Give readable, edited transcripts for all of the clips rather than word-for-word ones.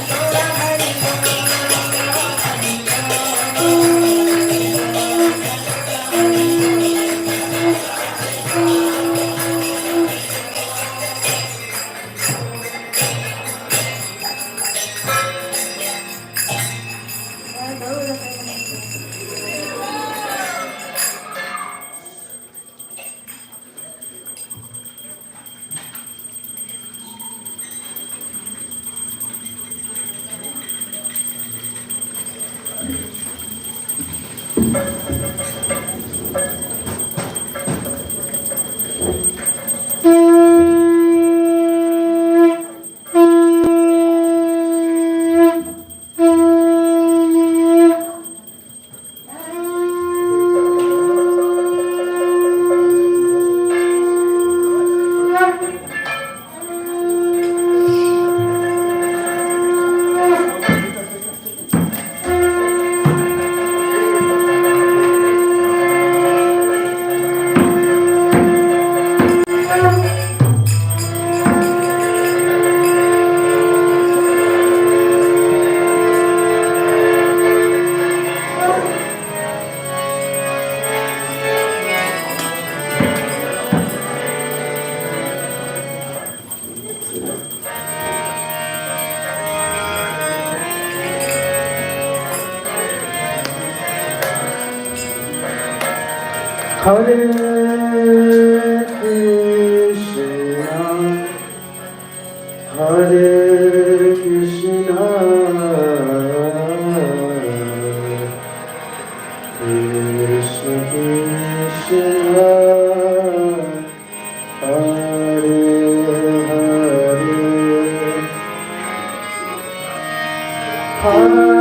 Sita Hare Krishna, Hare Krishna, Krishna Krishna, Hare Hare,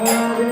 Krishna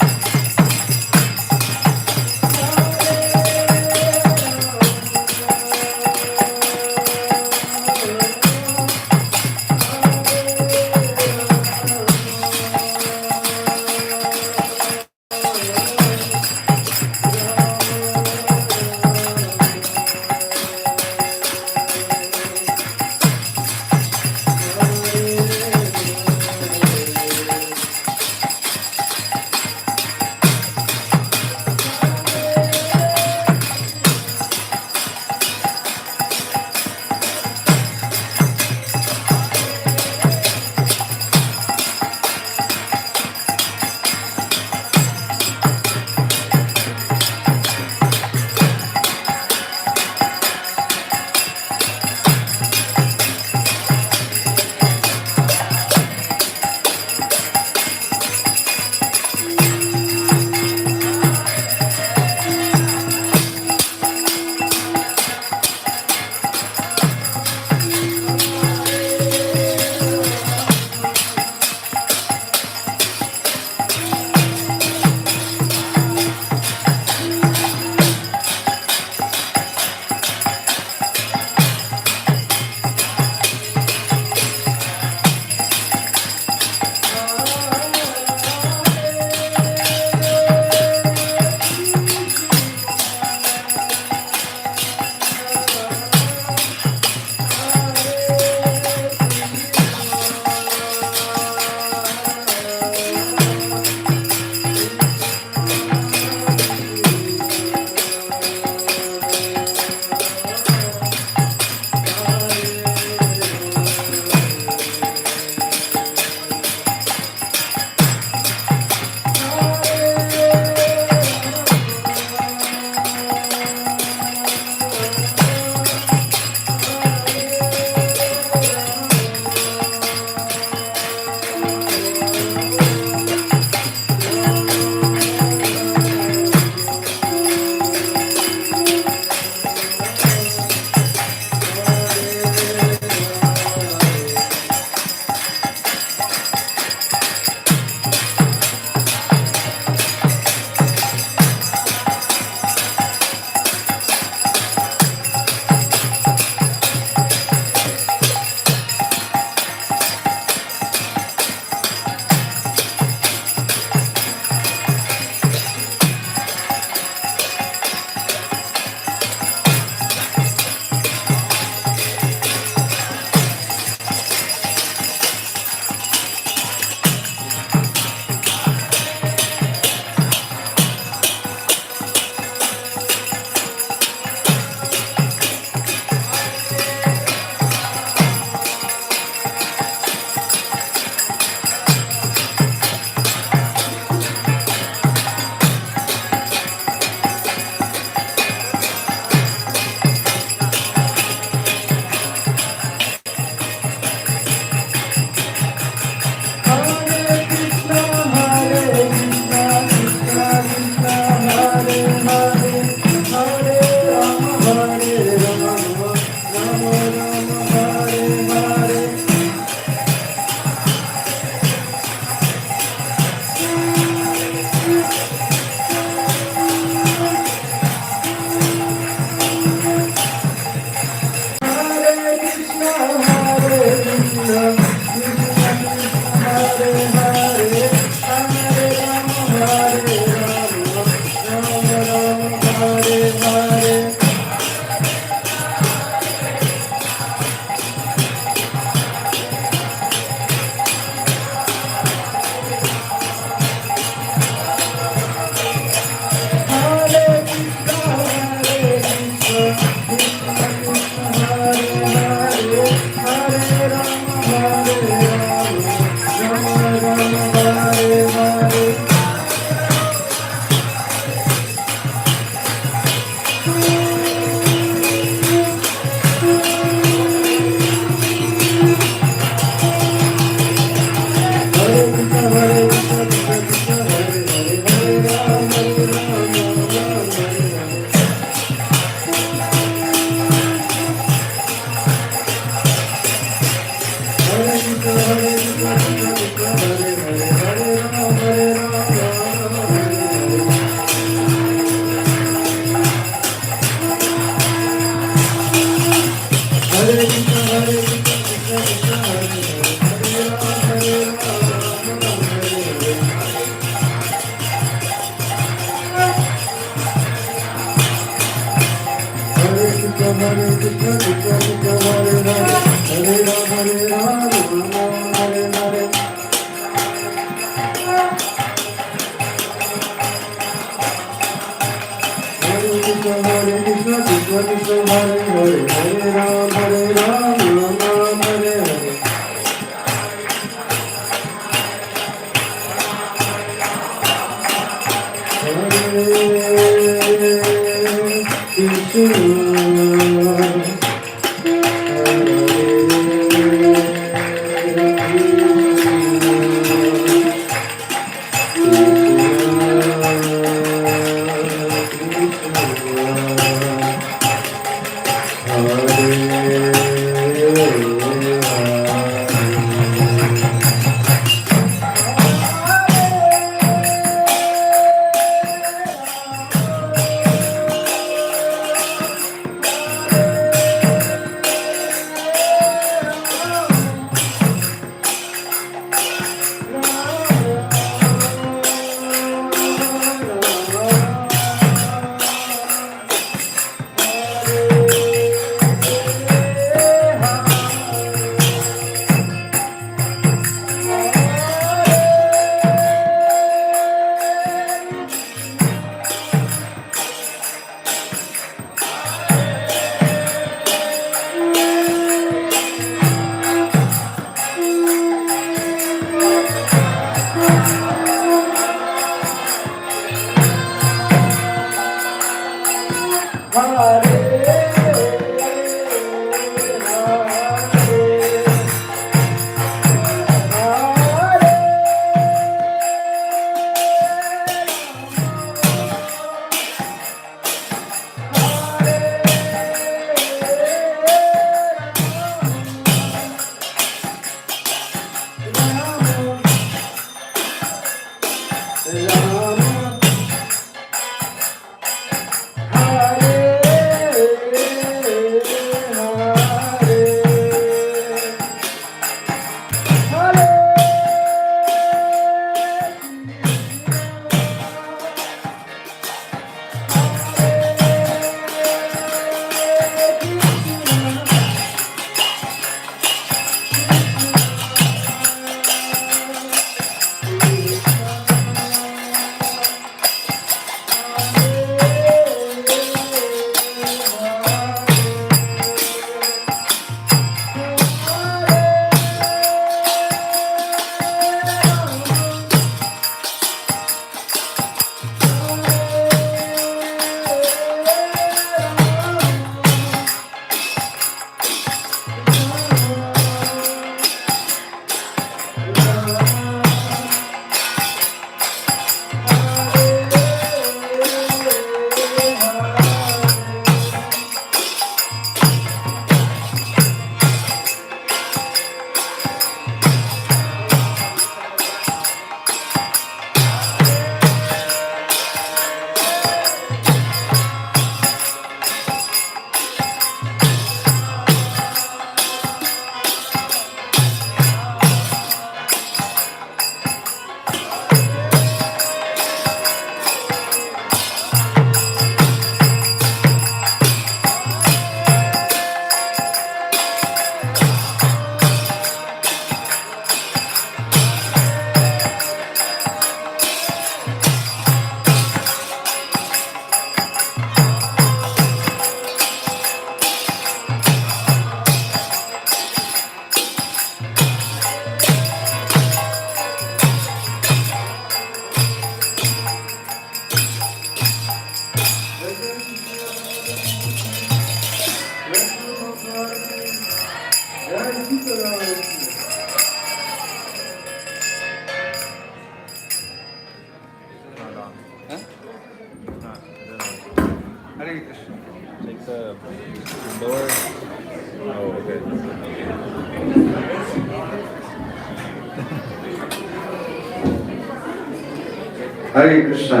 Hare Krishna.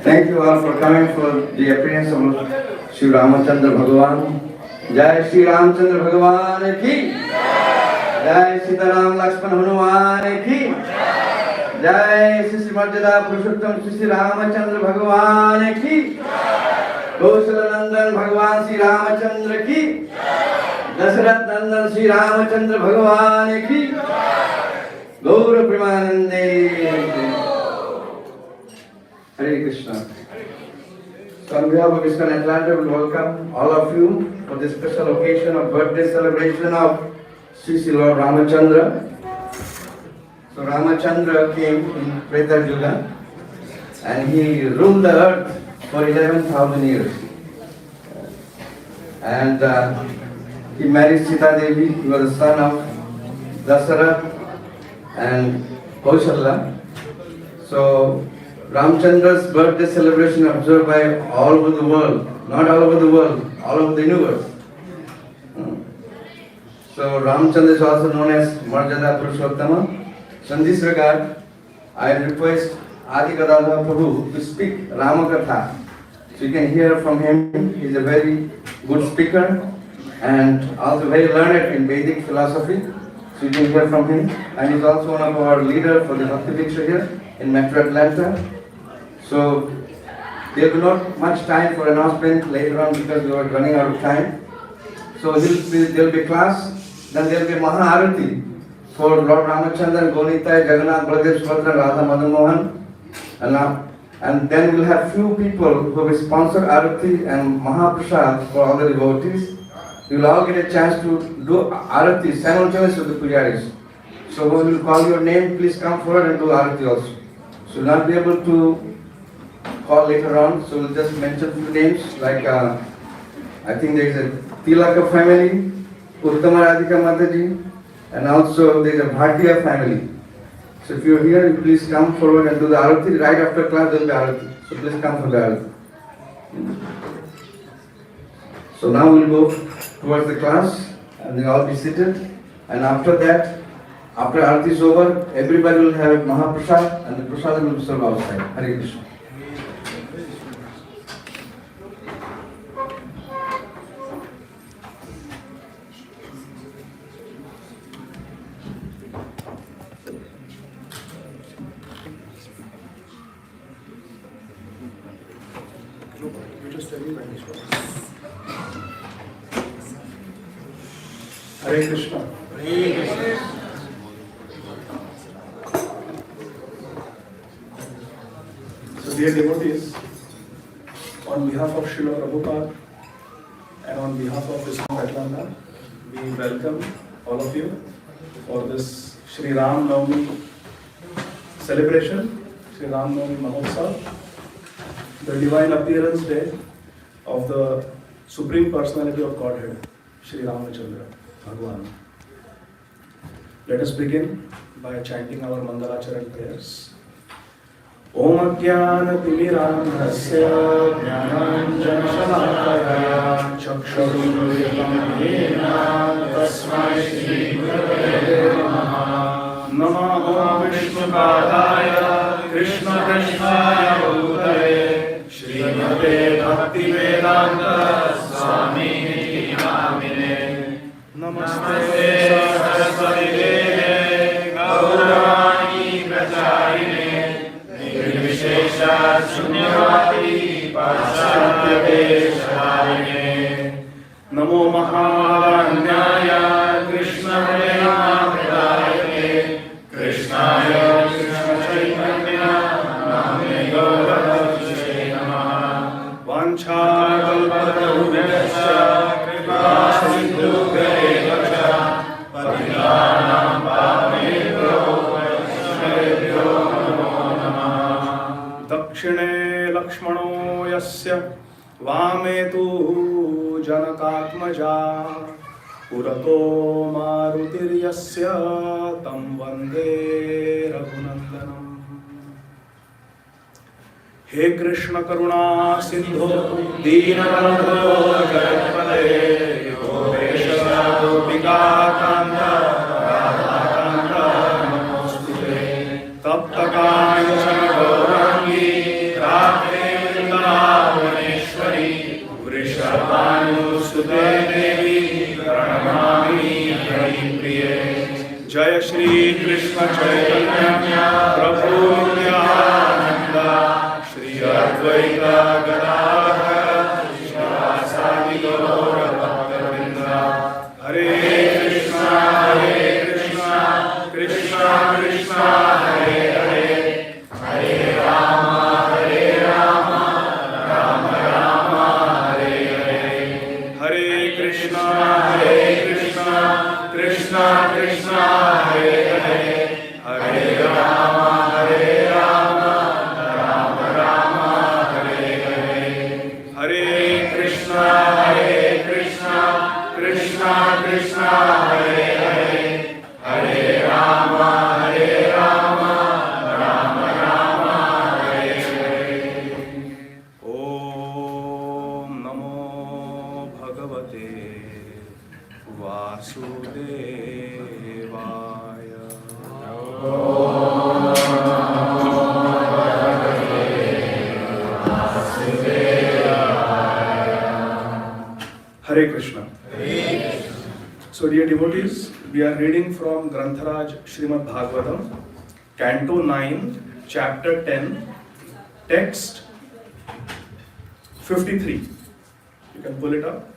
Thank you all for coming for the appearance of Shri Ramachandra Bhagavan. Jai Shri Ramachandra Bhagavan ki. Jai Sita Ram Lakshman Hanuman ki. Jai Sri Marjada Purushottam Shri Ramachandra Bhagavan ki. कौशल नंदन भगवान श्री रामचंद्र की, दशरथ नंदन श्री रामचंद्र भगवान की, गौर प्रेमानंदे। Hare Krishna. So on behalf of ISKCON Atlanta, we welcome all of you for this special occasion of birthday celebration of Shri Lord Ramachandra. So Ramachandra came in Treta Yuga and he ruled the earth for 11,000 years. And he married Sita Devi. He was the son of Dasa and Kaushalya. So Ramchandra's birthday celebration observed by all over the world, not all over the world, all over the universe. So Ramchandra is also known as Marjada Purushottama. So in this regard, I request Adi Gadadhar Prabhu to speak Ramakatha. So you can hear from him. He is a very good speaker and also very learned in Vedic philosophy. So you can hear from him. And he is also one of our leaders for the Bhakti Diksha here in Metro Atlanta. So there will be not much time for announcement later on because we are running out of time. So there will be class, then there will be Maha Arati for Lord Ramachandra, Gonita, Jagannath, Baladev, Subhadra, Radha, Madan Mohan. And then we will have few people who will sponsor Arati and Mahaprasad for all the devotees. You will all get a chance to do Arati simultaneously with the pujaris. So when we will call your name, please come forward and do Arati also. So we will not be able to call later on, so we'll just mention few names like I think there is a Tilaka family, Uttama Radhika Mataji, and also there is a Bhatia family. So if you are here, you please come forward and do the Arati. Right after class there will be Arati. So please come for the Arati. So now we'll go towards the class and they'll all be seated. And after that, after Arati is over, everybody will have Mahaprasad and the Prasad will be served outside. Hare Krishna. Hare Krishna. So dear devotees, on behalf of Srila Prabhupada and on behalf of ISKCON Atlanta, we welcome all of you for this Shri Ram Navami celebration, Shri Ram Navami Mahotsav, the divine appearance day of the Supreme Personality of Godhead, Shri Ramachandra Bhagwan. Let us begin by chanting our Mangalacharan prayers. Om Ajnana-Timirandhasya Jnananjana-Shalakaya Chakshurunmilitam Yena Tasmai Shri Gurave Namaha. Namo Vishnupadaya Krishna-Krishnaya Bhutale Srimate Bhaktivedanta Swamini Namine. Namaste Saraswati Deve Gauravani Pracharine Nirvishesha Shunyavadi Paschatya-desharine. Namo Mahavanyaya Krishna Prema-Pradayate Krishnaya Krishna Chaitanya Namne Gauravakshe Namaha. Vancha-kalpatarubhyascha Kripa-sindhu-bhyeva cha Patitanam Pavnebhyo Vaishnavebhyo Namo Namaha. Dakshine Lakshmano Yasya Vame tu Janakatmaja Purato Marutiryasya Tam Vande Raghunandanam. He Krishna Karuna Sindhu Deenabandho Jagatpate Yogeshwara Gopika Kanta Radha Kanta Namostute Tapta Kanchana Gaurangi Radhe Vrindavaneshwari Vrishabhanusute Devi Pranamami Haripriye. Jaya Shri Krishna Chaitanya Prabhu Nityananda Shri Advaita Gadadhar Hare Krishna. So dear devotees, we are reading from Grantharaj Srimad Bhagavatam, Canto 9, Chapter 10, Text 53. You can pull it up.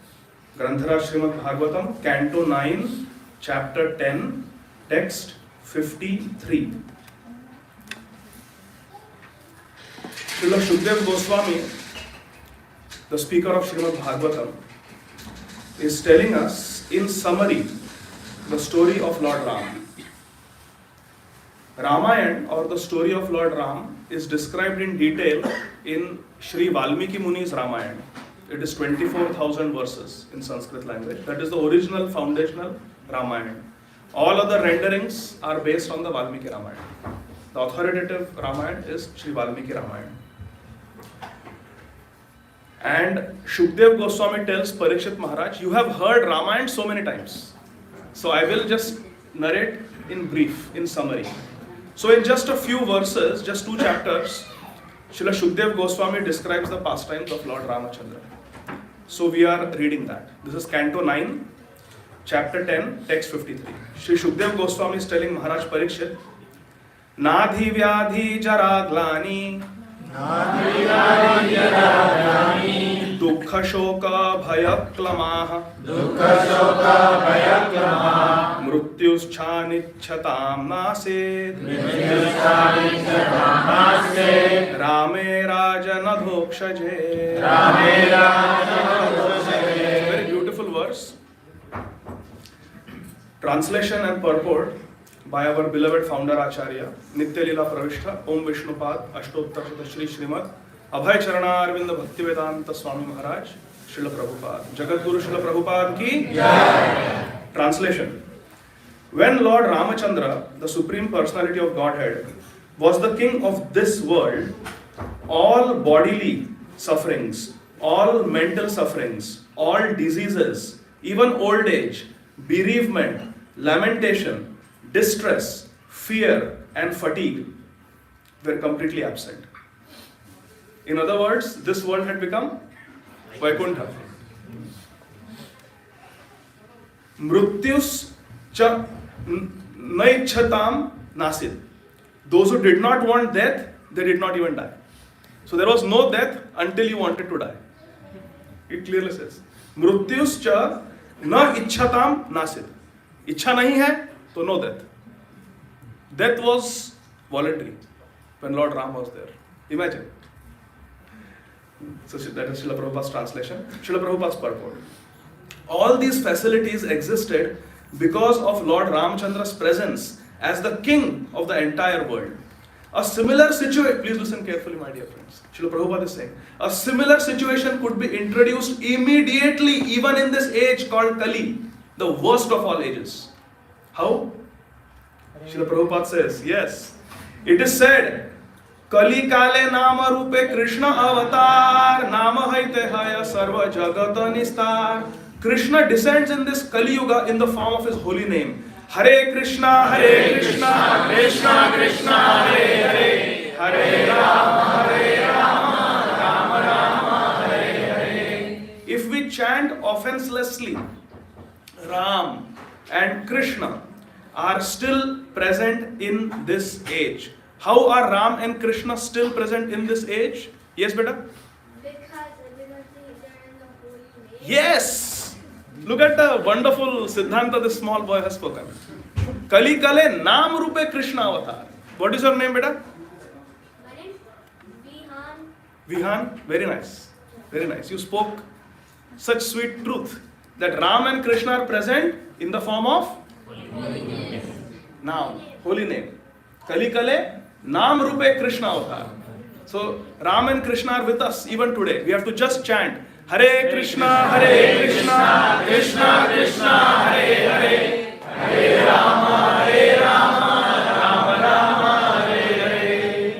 Grantharaj Srimad Bhagavatam, Canto 9, Chapter 10, Text 53. Srila Shukdev Goswami, the speaker of Srimad Bhagavatam, is telling us in summary the story of Lord Ram. Ramayana, or the story of Lord Ram, is described in detail in Shri Valmiki Muni's Ramayana. It is 24,000 verses in Sanskrit language. That is the original foundational Ramayana. All other renderings are based on the Valmiki Ramayana. The authoritative Ramayana is Shri Valmiki Ramayana. And Shukdev Goswami tells Parikshit Maharaj, you have heard Ramayana so many times. So I will just narrate in brief, in summary. So in just a few verses, just 2 chapters, Srila Shukdev Goswami describes the pastimes of Lord Ramachandra. So we are reading that. This is Canto 9, Chapter 10, Text 53. Shri Shukdev Goswami is telling Maharaj Parikshit, Nadhi Vyadhi Jaraglani Dukkha Shoka Bhayaklamaha Mrutyuschanichchatam Nasid Rame Rajanadhokshaje. Very beautiful verse. Translation and purport by our beloved founder Acharya, Nitya Lila Pravishtha, Om Vishnupad, Ashtottar Shri Srimad, Abhay Charana Arvinda Bhaktivedanta Swami Maharaj, Srila Prabhupada. Jagat Guru Srila Prabhupada ki Jai. Translation. When Lord Ramachandra, the Supreme Personality of Godhead, was the king of this world, all bodily sufferings, all mental sufferings, all diseases, even old age, bereavement, lamentation, distress, fear, and fatigue were completely absent. In other words, this world had become Vaikuntha. Mrutyus cha naichhatam nasid. Those who did not want death, they did not even die. So there was no death until you wanted to die. It clearly says, Mrutyus cha na ichhatam nasid. Ichha nahi hai, so no death. Death was voluntary when Lord Ram was there. Imagine. So that is Srila Prabhupada's translation. Srila Prabhupada's purport. All these facilities existed because of Lord Ramachandra's presence as the king of the entire world. A similar situation, please listen carefully my dear friends. Srila Prabhupada is saying, a similar situation could be introduced immediately even in this age called Kali, the worst of all ages. How? Srila Prabhupada says, yes. It is said, Kali Kale Nama Rupe Krishna Avatar Nama Haite Haya Sarva Jagata Nistar. Krishna descends in this Kali Yuga in the form of his holy name. Hare Krishna, Krishna Krishna, Hare Hare, Hare Rama, Rama Rama, Hare Hare. If we chant offenselessly, Ram and Krishna are still present in this age. How are Ram and Krishna still present in this age? Yes, beta? Because they are in the holy name. Yes! Look at the wonderful Siddhanta this small boy has spoken. Kali Kale Nam Rupe Krishna Avatar. What is your name, beta? My name is Vihan? Very nice. Very nice. You spoke such sweet truth that Ram and Krishna are present in the form of holy name. Now, holy name. Kali Kale Nam Rupe Krishna Avatar. So Ram and Krishna are with us even today. We have to just chant Hare Krishna, Krishna Krishna, Hare Hare, Hare Rama, Rama Rama, Hare Hare.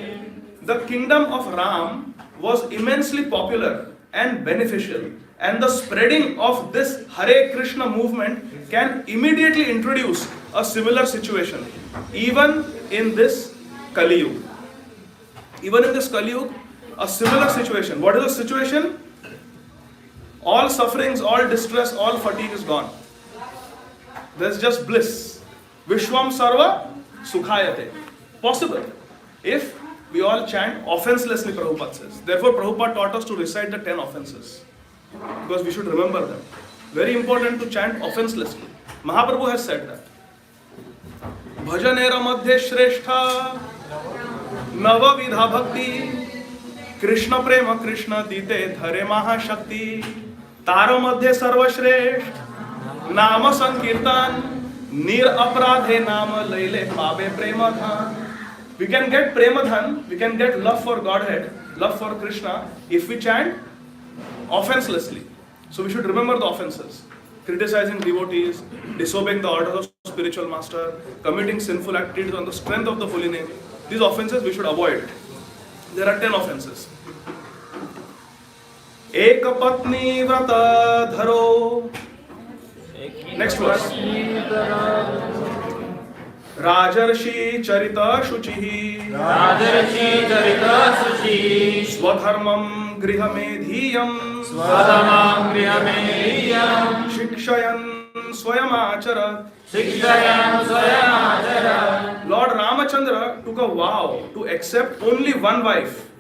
The kingdom of Ram was immensely popular and beneficial, and the spreading of this Hare Krishna movement can immediately introduce a similar situation, even in this Kali Yuga. Even in this Kali Yuga, a similar situation. What is the situation? All sufferings, all distress, all fatigue is gone. There's just bliss. Vishwam Sarva Sukhayate. Possible if we all chant offenselessly, Prabhupada says. Therefore, Prabhupada taught us to recite the 10 offenses. Because we should remember them. Very important to chant offenselessly. Mahaprabhu has said that. Bhajanera madhye shrestha navavidha bhakti Krishna prema Krishna dite dhare mahashakti Taro madhye sarva shresht Nama sankirtan Nir apradhe nama laile pabe premadhan. We can get premadhan, we can get love for Godhead, love for Krishna if we chant offenselessly. So we should remember the offenses. Criticizing devotees, disobeying the orders of spiritual master, committing sinful activities on the strength of the holy name. These offenses we should avoid. There are 10 offenses. Ekapatni vrata dharo. Next verse. Rajarshi charita shuchihi. Rajarshi charita shuchihi. Swadharmam grihamedhiyam. Swadhamam griyameyam. Shikshayan swayam acharat. Shikshayan swayam acharat. Lord Ramachandra took a vow to accept only one wife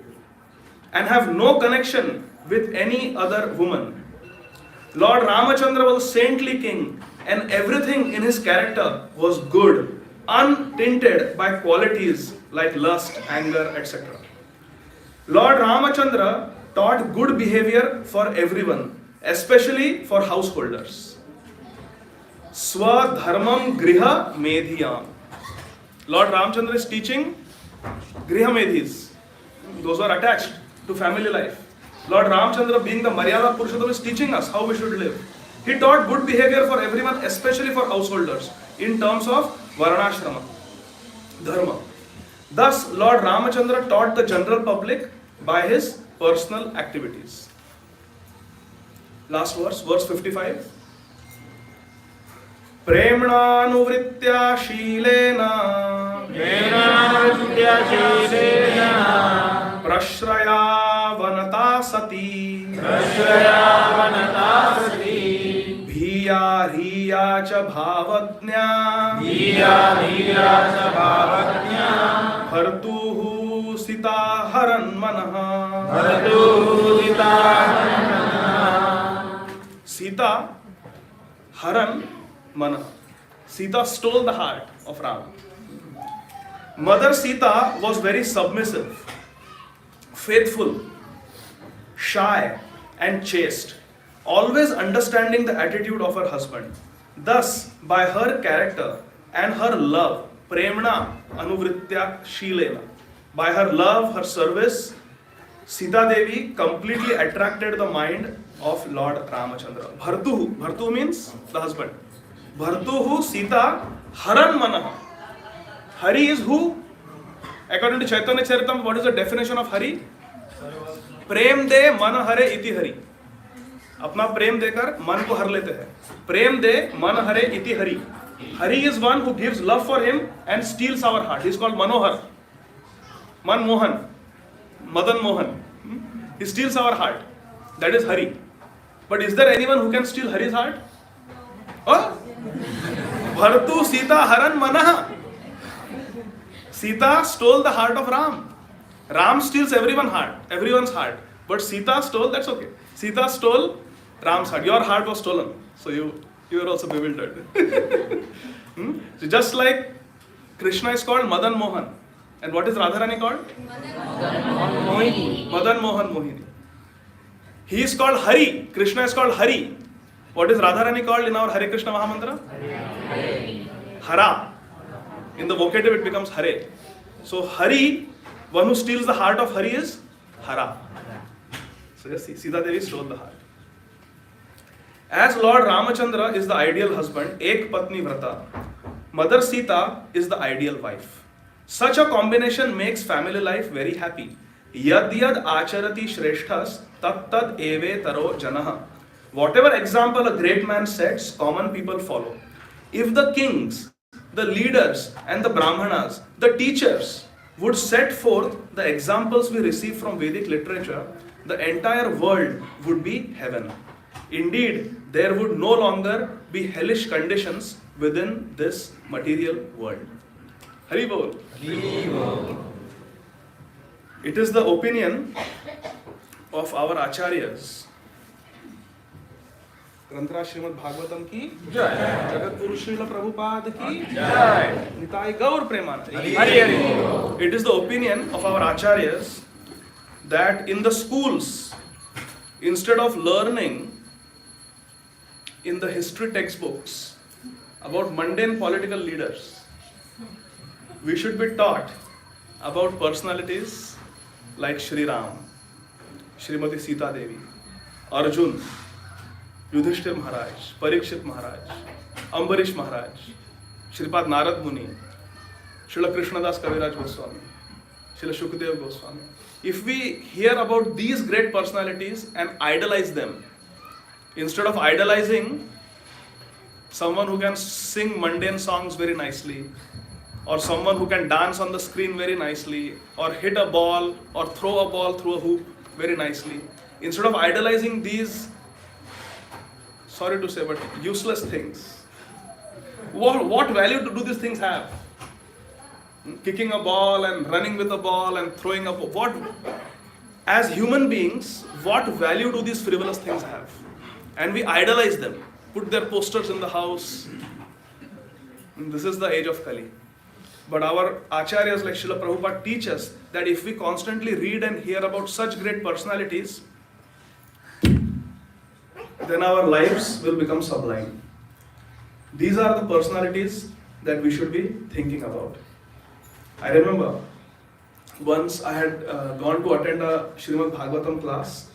and have no connection with any other woman. Lord Ramachandra was a saintly king and everything in his character was good, untainted by qualities like lust, anger, etc. Lord Ramachandra taught good behavior for everyone, especially for householders. Swadharmam griha medhiyam. Lord Ramachandra is teaching griha medhis, those who are attached to family life. Lord Ramachandra, being the Maryada Purushottam, is teaching us how we should live. He taught good behavior for everyone, especially for householders, in terms of Varnashrama, Dharma. Thus, Lord Ramachandra taught the general public by his personal activities. Last verse, verse 55. Premnanuvritya shilena Premnanuvritya shilena Prashraya vanata sati Prashraya vanata sati Bhiya riya cha bhavadnya Bhiya riya cha bhavadnya Bhartuhu sita haran manaha Bharatuhu sita haran manaha. Sita haran manaha. Sita stole the heart of Rama. Mother Sita was very submissive, faithful, shy and chaste, always understanding the attitude of her husband. Thus, by her character and her love, premna anuvritya shilena, by her love, her service, Sita Devi completely attracted the mind of Lord Ramachandra. Bhartuhu means the husband. Bhartuhu Sita haran manaha. Hari is who? According to Chaitanya Charitam, what is the definition of Hari? प्रेम दे मन हरे इति हरि. अपना प्रेम देकर मन को हर लेते हैं. प्रेम दे मन हरे इति Hari. Hari is one who gives love for him and steals our heart. He is called Manohar. Manmohan. Madan Mohan. He steals our heart. That is Hari. But is there anyone who can steal Hari's heart? Oh? Bhartu Sita Haran Manaha. Sita stole the heart of Ram. Ram steals everyone's heart. But Sita stole, that's okay. Sita stole Ram's heart. Your heart was stolen. So you were also bewildered. So just like Krishna is called Madan Mohan. And what is Radharani called? Madan Mohan Mohini. He is called Hari. Krishna is called Hari. What is Radharani called in our Hare Krishna Mahamantra? Hara. In the vocative it becomes Hare. So Hari, one who steals the heart of Hari is Hara. So just see, Sita Devi stole the heart. As Lord Ramachandra is the ideal husband, Ek Patni Vrata, Mother Sita is the ideal wife. Such a combination makes family life very happy. Yad yad acharati shreshthas tat tad eve taro janaha. Whatever example a great man sets, common people follow. If the kings, the leaders and the brahmanas, the teachers would set forth the examples we receive from Vedic literature, the entire world would be heaven. Indeed, there would no longer be hellish conditions within this material world. Hari Bol. It is the opinion of our acharyas. ग्रंथराज Shrimad Bhagavatam की जय, जगत गुरु श्रील प्रभुपाद की जय, निताय गौर Premanand. Hari Hari. It is the opinion of our acharyas that in the schools, instead of learning in the history textbooks about mundane political leaders, we should be taught about personalities like Shri Ram, Shrimati Sita Devi, Arjun, Yudhishthir महाराज, परीक्षित महाराज, अम्बरीश महाराज, श्रीपाद नारद मुनि, श्रील कृष्णदास कविराज Goswami, Srila Shukdev Goswami. If we hear about these great personalities and idolize them, instead of idolizing someone who can sing mundane songs very nicely, or someone who can dance on the screen very nicely, or hit a ball or throw a ball through a hoop very nicely, instead of idolizing these, sorry to say, but useless things, what value do these things have? Kicking a ball and running with a ball and throwing a ball, what, as human beings, what value do these frivolous things have? And we idolize them, put their posters in the house. This is the age of Kali. But our acharyas like Srila Prabhupada teach us that if we constantly read and hear about such great personalities, then our lives will become sublime. These are the personalities that we should be thinking about. I remember once I had gone to attend a Srimad Bhagavatam class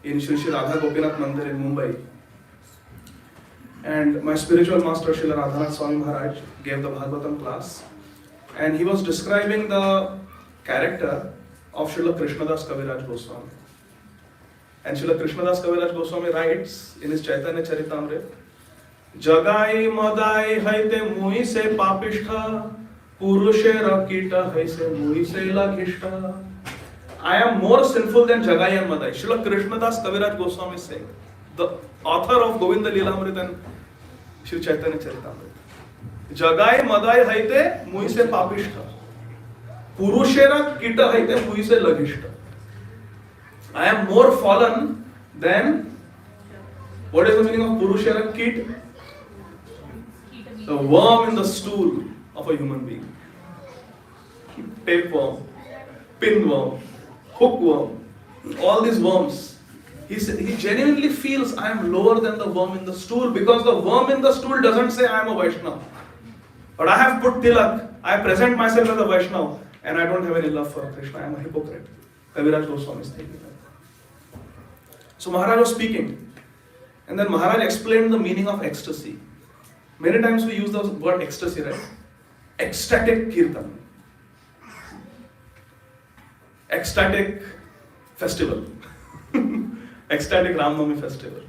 in Shri Radha Gopinath Mandir in Mumbai. And my spiritual master Srila Radhanath Swami Maharaj gave the Bhagavatam class. And he was describing the character of Srila Krishnadas Kaviraj Goswami. And Srila Krishnadas Kaviraj Goswami writes in his Chaitanya Charitamrita, Jagai madai haite mui se papishtha, purushe rakita haise mui se laghishta. I am more sinful than Jagai and Madai. Srila Krishnadas Kaviraj Goswami is saying, the author of Govinda Lilamrit and Shri Chaitanya Charitamrita. Jagai madai haite mui se papishtha, purushe rakita haite mui se laghishta. I am more fallen than, what is the meaning of Purushara? Kit? The worm in the stool of a human being. Tapeworm, pinworm, hookworm, all these worms. He genuinely feels I am lower than the worm in the stool because the worm in the stool doesn't say I am a Vaishnava. But I have put tilak, I present myself as a Vaishnava and I don't have any love for Krishna, I am a hypocrite. Kaviraj Goswami is thinking that. So Maharaj was speaking, and then Maharaj explained the meaning of ecstasy. Many times we use the word ecstasy, right? Ecstatic kirtan, ecstatic festival, ecstatic Ram Navami festival.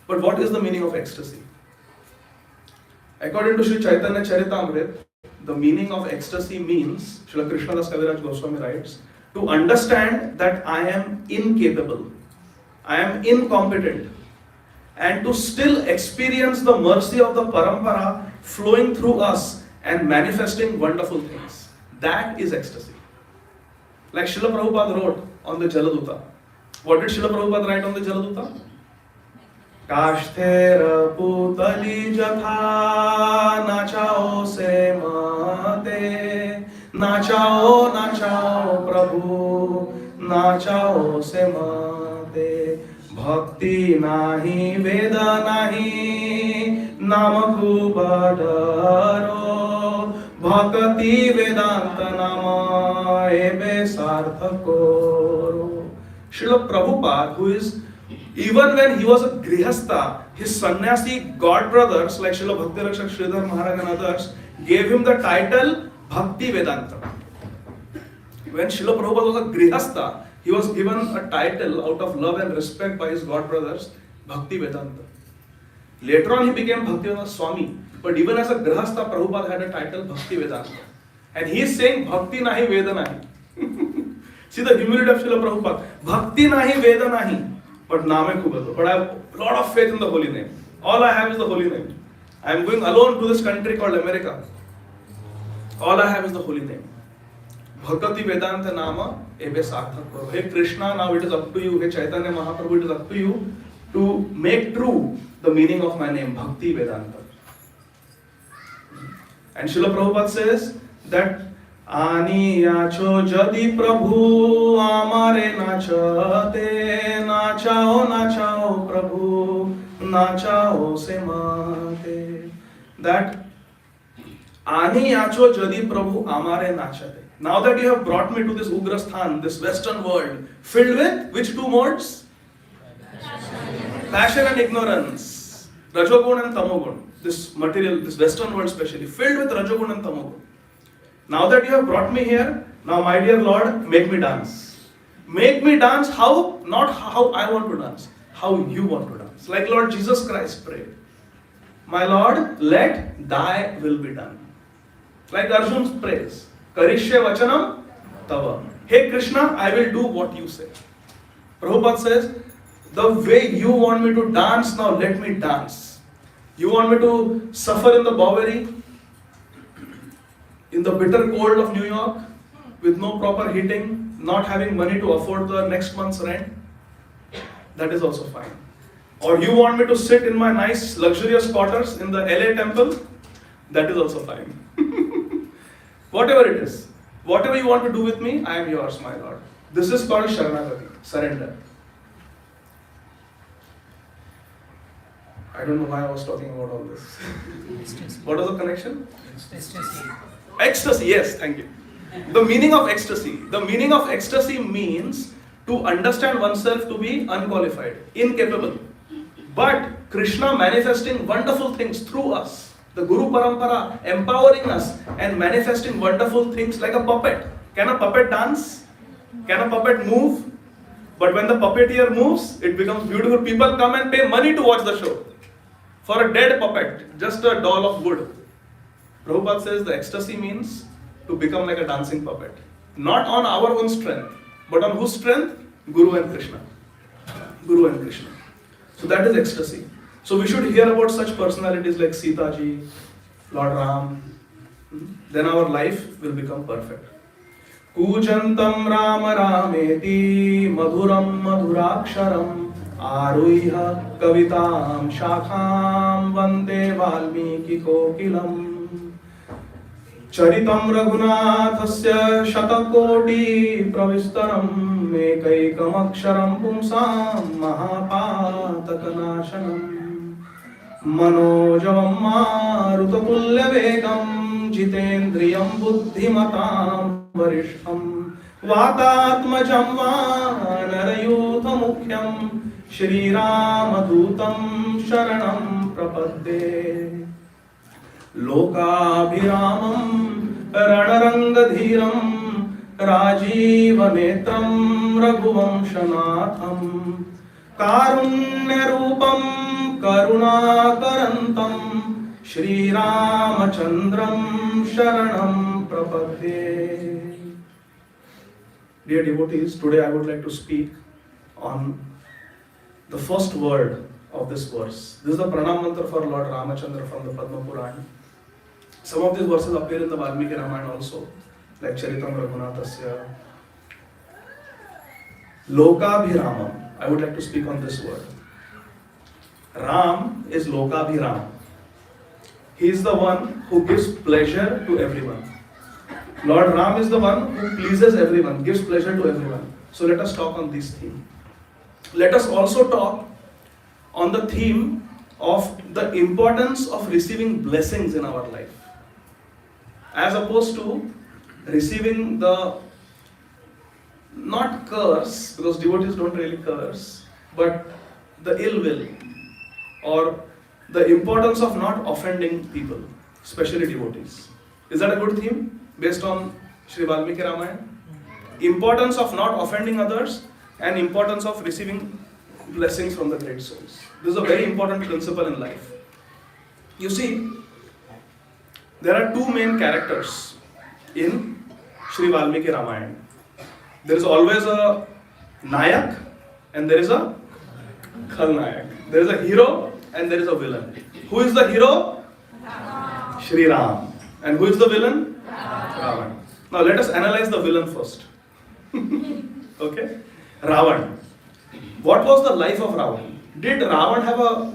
But what is the meaning of ecstasy? According to Shri Chaitanya Charitamrita, the meaning of ecstasy means, Srila Krishnadas Kaviraj Goswami writes, to understand that I am incapable, I am incompetent, and to still experience the mercy of the parampara flowing through us and manifesting wonderful things. That is ecstasy. Like Srila Prabhupada wrote on the Jaladuta. What did Srila Prabhupada write on the Jaladuta? Kashtera putali jatha nachao se mate, nachao nachao prabhu, nachao se mate, bhakti nahi veda nahi, nama kubadaro, bhakti vedanta nama ebe sarthakoro. Srila Prabhupada, who is, even when he was a grihastha, his sannyasi god brothers like Srila Bhakti Rakshak Sridhar Maharaj and others gave him the title Bhakti Vedanta. When Srila Prabhupada was a grihastha, he was given a title out of love and respect by his god brothers, Bhakti Vedanta. Later on he became Bhakti Vedanta Swami, but even as a grihastha, Prabhupada had a title Bhakti Vedanta. And he is saying Bhakti nahi Veda nahi. See the humility of Srila Prabhupada. Bhakti nahi Veda nahi. but naam hai khub hai. But I have a lot of faith in the holy name. All I have is the holy name. I am going alone to this country called America. All I have is the holy name. Bhakti Vedanta Nama Ebe Sarthak Karo. Hey Krishna, now it is up to you. Hey Chaitanya Mahaprabhu, it is up to you to make true the meaning of my name, Bhakti Vedanta. And Srila Prabhupada says that Ani yacho jadi Prabhu amare nachate nachao nachao Prabhu nachao semate. That Ani yacho jadi Prabhu amare nachate. Now that you have brought me to this Ugrasthan, this western world, filled with which two modes? Passion and ignorance. Rajogun and Tamogun. This material, this western world especially, filled with Rajogun and Tamogun. Now that you have brought me here, now my dear Lord, make me dance. Make me dance how? Not how I want to dance, how you want to dance. Like Lord Jesus Christ prayed. My Lord, let thy will be done. Like Arjun prays. Karishya vachanam tava. Hey Krishna, I will do what you say. Prabhupada says, the way you want me to dance, now let me dance. You want me to suffer in the Bowery, in the bitter cold of New York, with no proper heating, not having money to afford the next month's rent? That is also fine. Or you want me to sit in my nice luxurious quarters in the LA temple? That is also fine. Whatever it is, whatever you want to do with me, I am yours, my Lord. This is called Sharanagati, surrender. I don't know why I was talking about all this. What was the connection? Ecstasy. Ecstasy, yes, thank you. The meaning of ecstasy. The meaning of ecstasy means to understand oneself to be unqualified, incapable. But Krishna manifesting wonderful things through us. The Guru Parampara empowering us and manifesting wonderful things like a puppet. Can a puppet dance? Can a puppet move? But when the puppeteer moves, it becomes beautiful. People come and pay money to watch the show. For a dead puppet, just a doll of wood. Prabhupada says the ecstasy means to become like a dancing puppet. Not on our own strength, but on whose strength? Guru and Krishna. Guru and Krishna. So that is ecstasy. So we should hear about such personalities like Sita ji, Lord Ram. Then our life will become perfect. Kujantam Rama Rameti Madhuram Madhuraksharam Aruiha Kavitam Shakham Vande Valmiki Kokilam Charitam Raghunathasya Shatakoti Pravistaram Ekaikam Aksharam Pumsam Mahapatakanashanam Manojavam Marutapulya Vegam Jitendriyam Buddhimatam Varishtham Vatatmajam Vanarayutha Mukhyam Shri Ramadutam Sharanam Prapadde Lokabhiramam Ranarangadhiram Rajivanetram Raghuvamshanatham Karunyarupam Karunakarantam Shri Ramachandram Sharanam Prapadde. Dear devotees, today I would like to speak on the first word of this verse. This is the pranam mantra for Lord Ramachandra from the Padma Purana. Some of these verses appear in the Valmiki Ramayana also, like Charitam Raghunathasya. Lokabhiramam. I would like to speak on this word. Ram is Lokabhiram. He is the one who gives pleasure to everyone. Lord Ram is the one who pleases everyone, gives pleasure to everyone. So let us talk on this theme. Let us also talk on the theme of the importance of receiving blessings in our life, as opposed to receiving the, not curse, because devotees don't really curse, but the ill will, or the importance of not offending people, especially devotees. Is that a good theme based on Sri Valmiki Ramayana? Importance of not offending others and importance of receiving blessings from the great souls. This is a very important principle in life. You see, there are two main characters in Sri Valmiki Ramayana. There is always a Nayak and there is a Khalnayak. There is a hero and there is a villain. Who is the hero? Shri Ram. And who is the villain? Ravan. Now let us analyze the villain first. Okay? Ravan. What was the life of Ravan? Did Ravan have a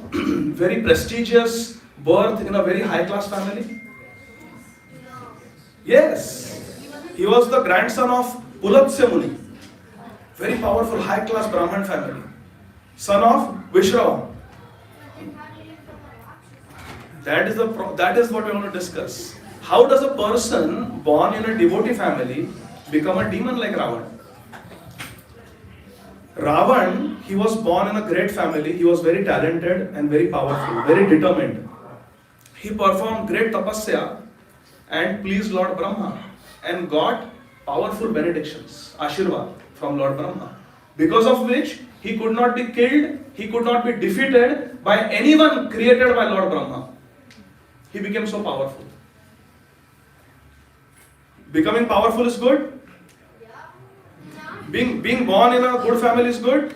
very prestigious birth in a very high class family? Yes. He was the grandson of Pulatsya Muni. Very powerful high class Brahman family. Son of Vishrava. That is what we want to discuss. How does a person born in a devotee family become a demon like Ravan? Ravan, he was born in a great family. He was very talented and very powerful, very determined. He performed great tapasya and pleased Lord Brahma and got powerful benedictions, Ashirvad from Lord Brahma. Because of which he could not be killed, he could not be defeated by anyone created by Lord Brahma. He became so powerful. Becoming powerful is good. Being born in a good family is good.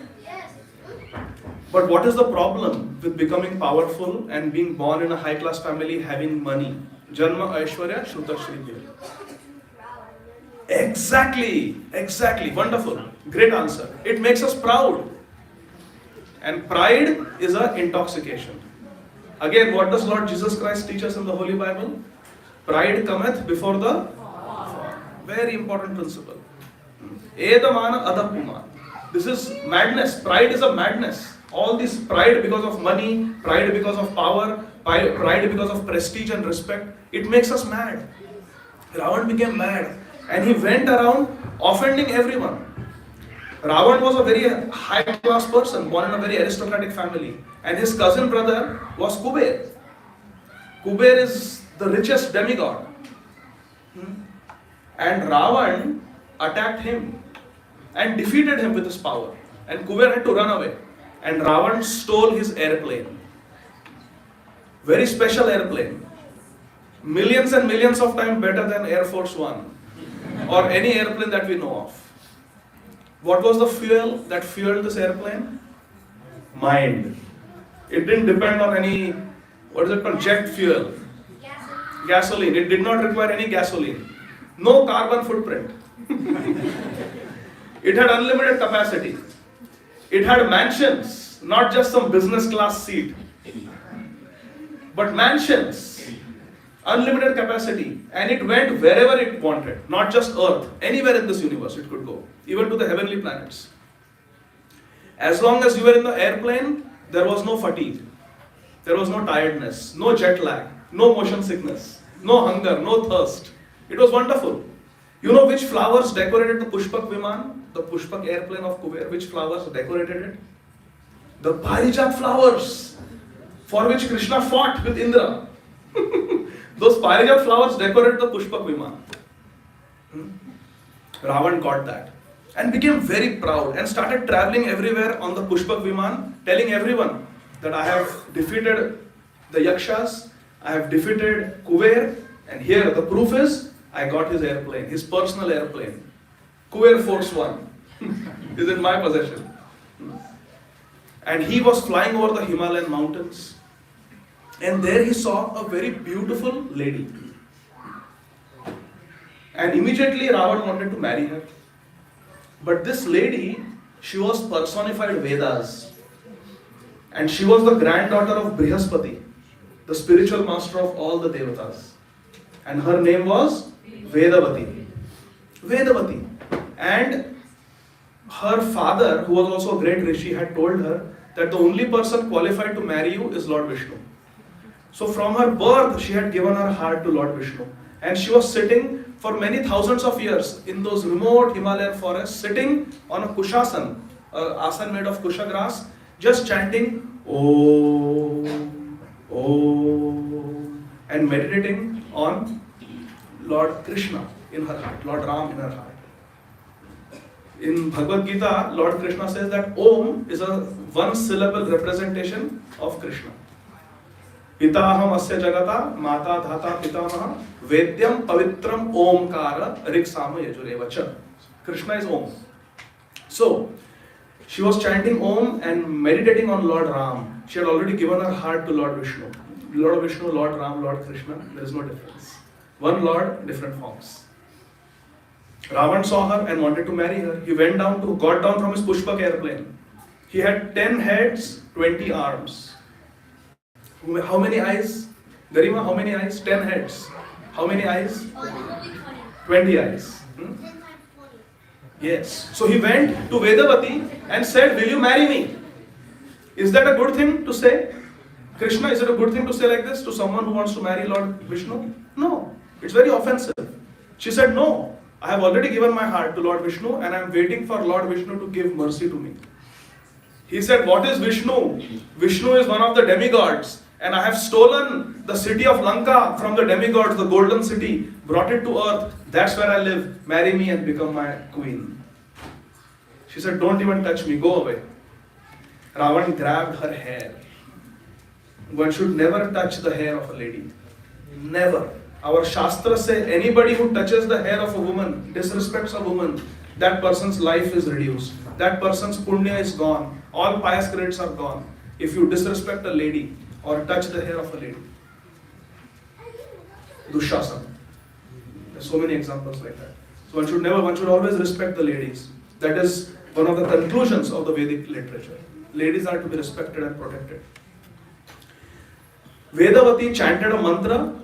But what is the problem with becoming powerful and being born in a high class family having money? Janma Aishwarya Shruta Shri. Exactly. Wonderful. Great answer. It makes us proud. And pride is an intoxication. Again, what does Lord Jesus Christ teach us in the Holy Bible? Pride cometh before the fall. Very important principle. Edamana adapuman. This is madness. Pride is a madness. All this pride because of money, pride because of power, pride because of prestige and respect, it makes us mad. Ravan became mad and he went around offending everyone. Ravan was a very high class person, born in a very aristocratic family, and his cousin brother was Kuber. Kuber is the richest demigod. And Ravan attacked him and defeated him with his power. And Kuber had to run away. And Ravan stole his airplane. Very special airplane. Millions and millions of times better than Air Force One or any airplane that we know of. What was the fuel that fueled this airplane? Mind. It didn't depend on any, jet fuel. Gasoline. It did not require any gasoline. No carbon footprint. It had unlimited capacity. It had mansions, not just some business class seat, but mansions, unlimited capacity, and it went wherever it wanted, not just Earth, anywhere in this universe it could go, even to the heavenly planets. As long as you were in the airplane, there was no fatigue, there was no tiredness, no jet lag, no motion sickness, no hunger, no thirst. It was wonderful. You know which flowers decorated the Pushpak Viman, the Pushpak airplane of Kuber? Which flowers decorated it? The Parijat flowers, for which Krishna fought with Indra. Those Parijat flowers decorated the Pushpak Viman. Ravan got that and became very proud and started traveling everywhere on the Pushpak Viman, telling everyone that I have defeated the Yakshas, I have defeated Kuber, and here the proof is I got his airplane, his personal airplane. Kuber Force One is in my possession. And he was flying over the Himalayan mountains. And there he saw a very beautiful lady. And immediately Ravan wanted to marry her. But this lady, she was personified Vedas. And she was the granddaughter of Brihaspati, the spiritual master of all the Devatas. And her name was Vedavati. And her father, who was also a great rishi, had told her that the only person qualified to marry you is Lord Vishnu. So from her birth, she had given her heart to Lord Vishnu. And she was sitting for many thousands of years in those remote Himalayan forests, sitting on a kushasan, asan made of kusha grass, just chanting Om, Om, and meditating on Lord Krishna in her heart, Lord Ram in her heart. In Bhagavad Gita, Lord Krishna says that Om is a one-syllable representation of Krishna. Pitaham asya jagata, mata dhata pitamaha, vedyam pavitram omkara, riksama yajurevacha. Krishna is Om. So, She was chanting Om and meditating on Lord Ram. She had already given her heart to Lord Vishnu. Lord Vishnu, Lord Ram, Lord Krishna, there is no difference. One Lord, different forms. Ravan saw her and wanted to marry her. He got down from his Pushpak airplane. He had 10 heads, 20 arms. How many eyes? Garima, how many eyes? 10 heads. How many eyes? 20 eyes. Yes. So he went to Vedavati and said, will you marry me? Is that a good thing to say? Krishna, is it a good thing to say like this to someone who wants to marry Lord Vishnu? No. It's very offensive. She said, no. I have already given my heart to Lord Vishnu and I am waiting for Lord Vishnu to give mercy to me. He said, what is Vishnu? Vishnu is one of the demigods. And I have stolen the city of Lanka from the demigods, the golden city, brought it to earth. That's where I live. Marry me and become my queen. She said, don't even touch me. Go away. Ravan grabbed her hair. One should never touch the hair of a lady. Never. Our Shastras say anybody who touches the hair of a woman, disrespects a woman, that person's life is reduced. That person's punya is gone. All pious credits are gone. If you disrespect a lady or touch the hair of a lady. Dushasana. There's so many examples like that. So one should always respect the ladies. That is one of the conclusions of the Vedic literature. Ladies are to be respected and protected. Vedavati chanted a mantra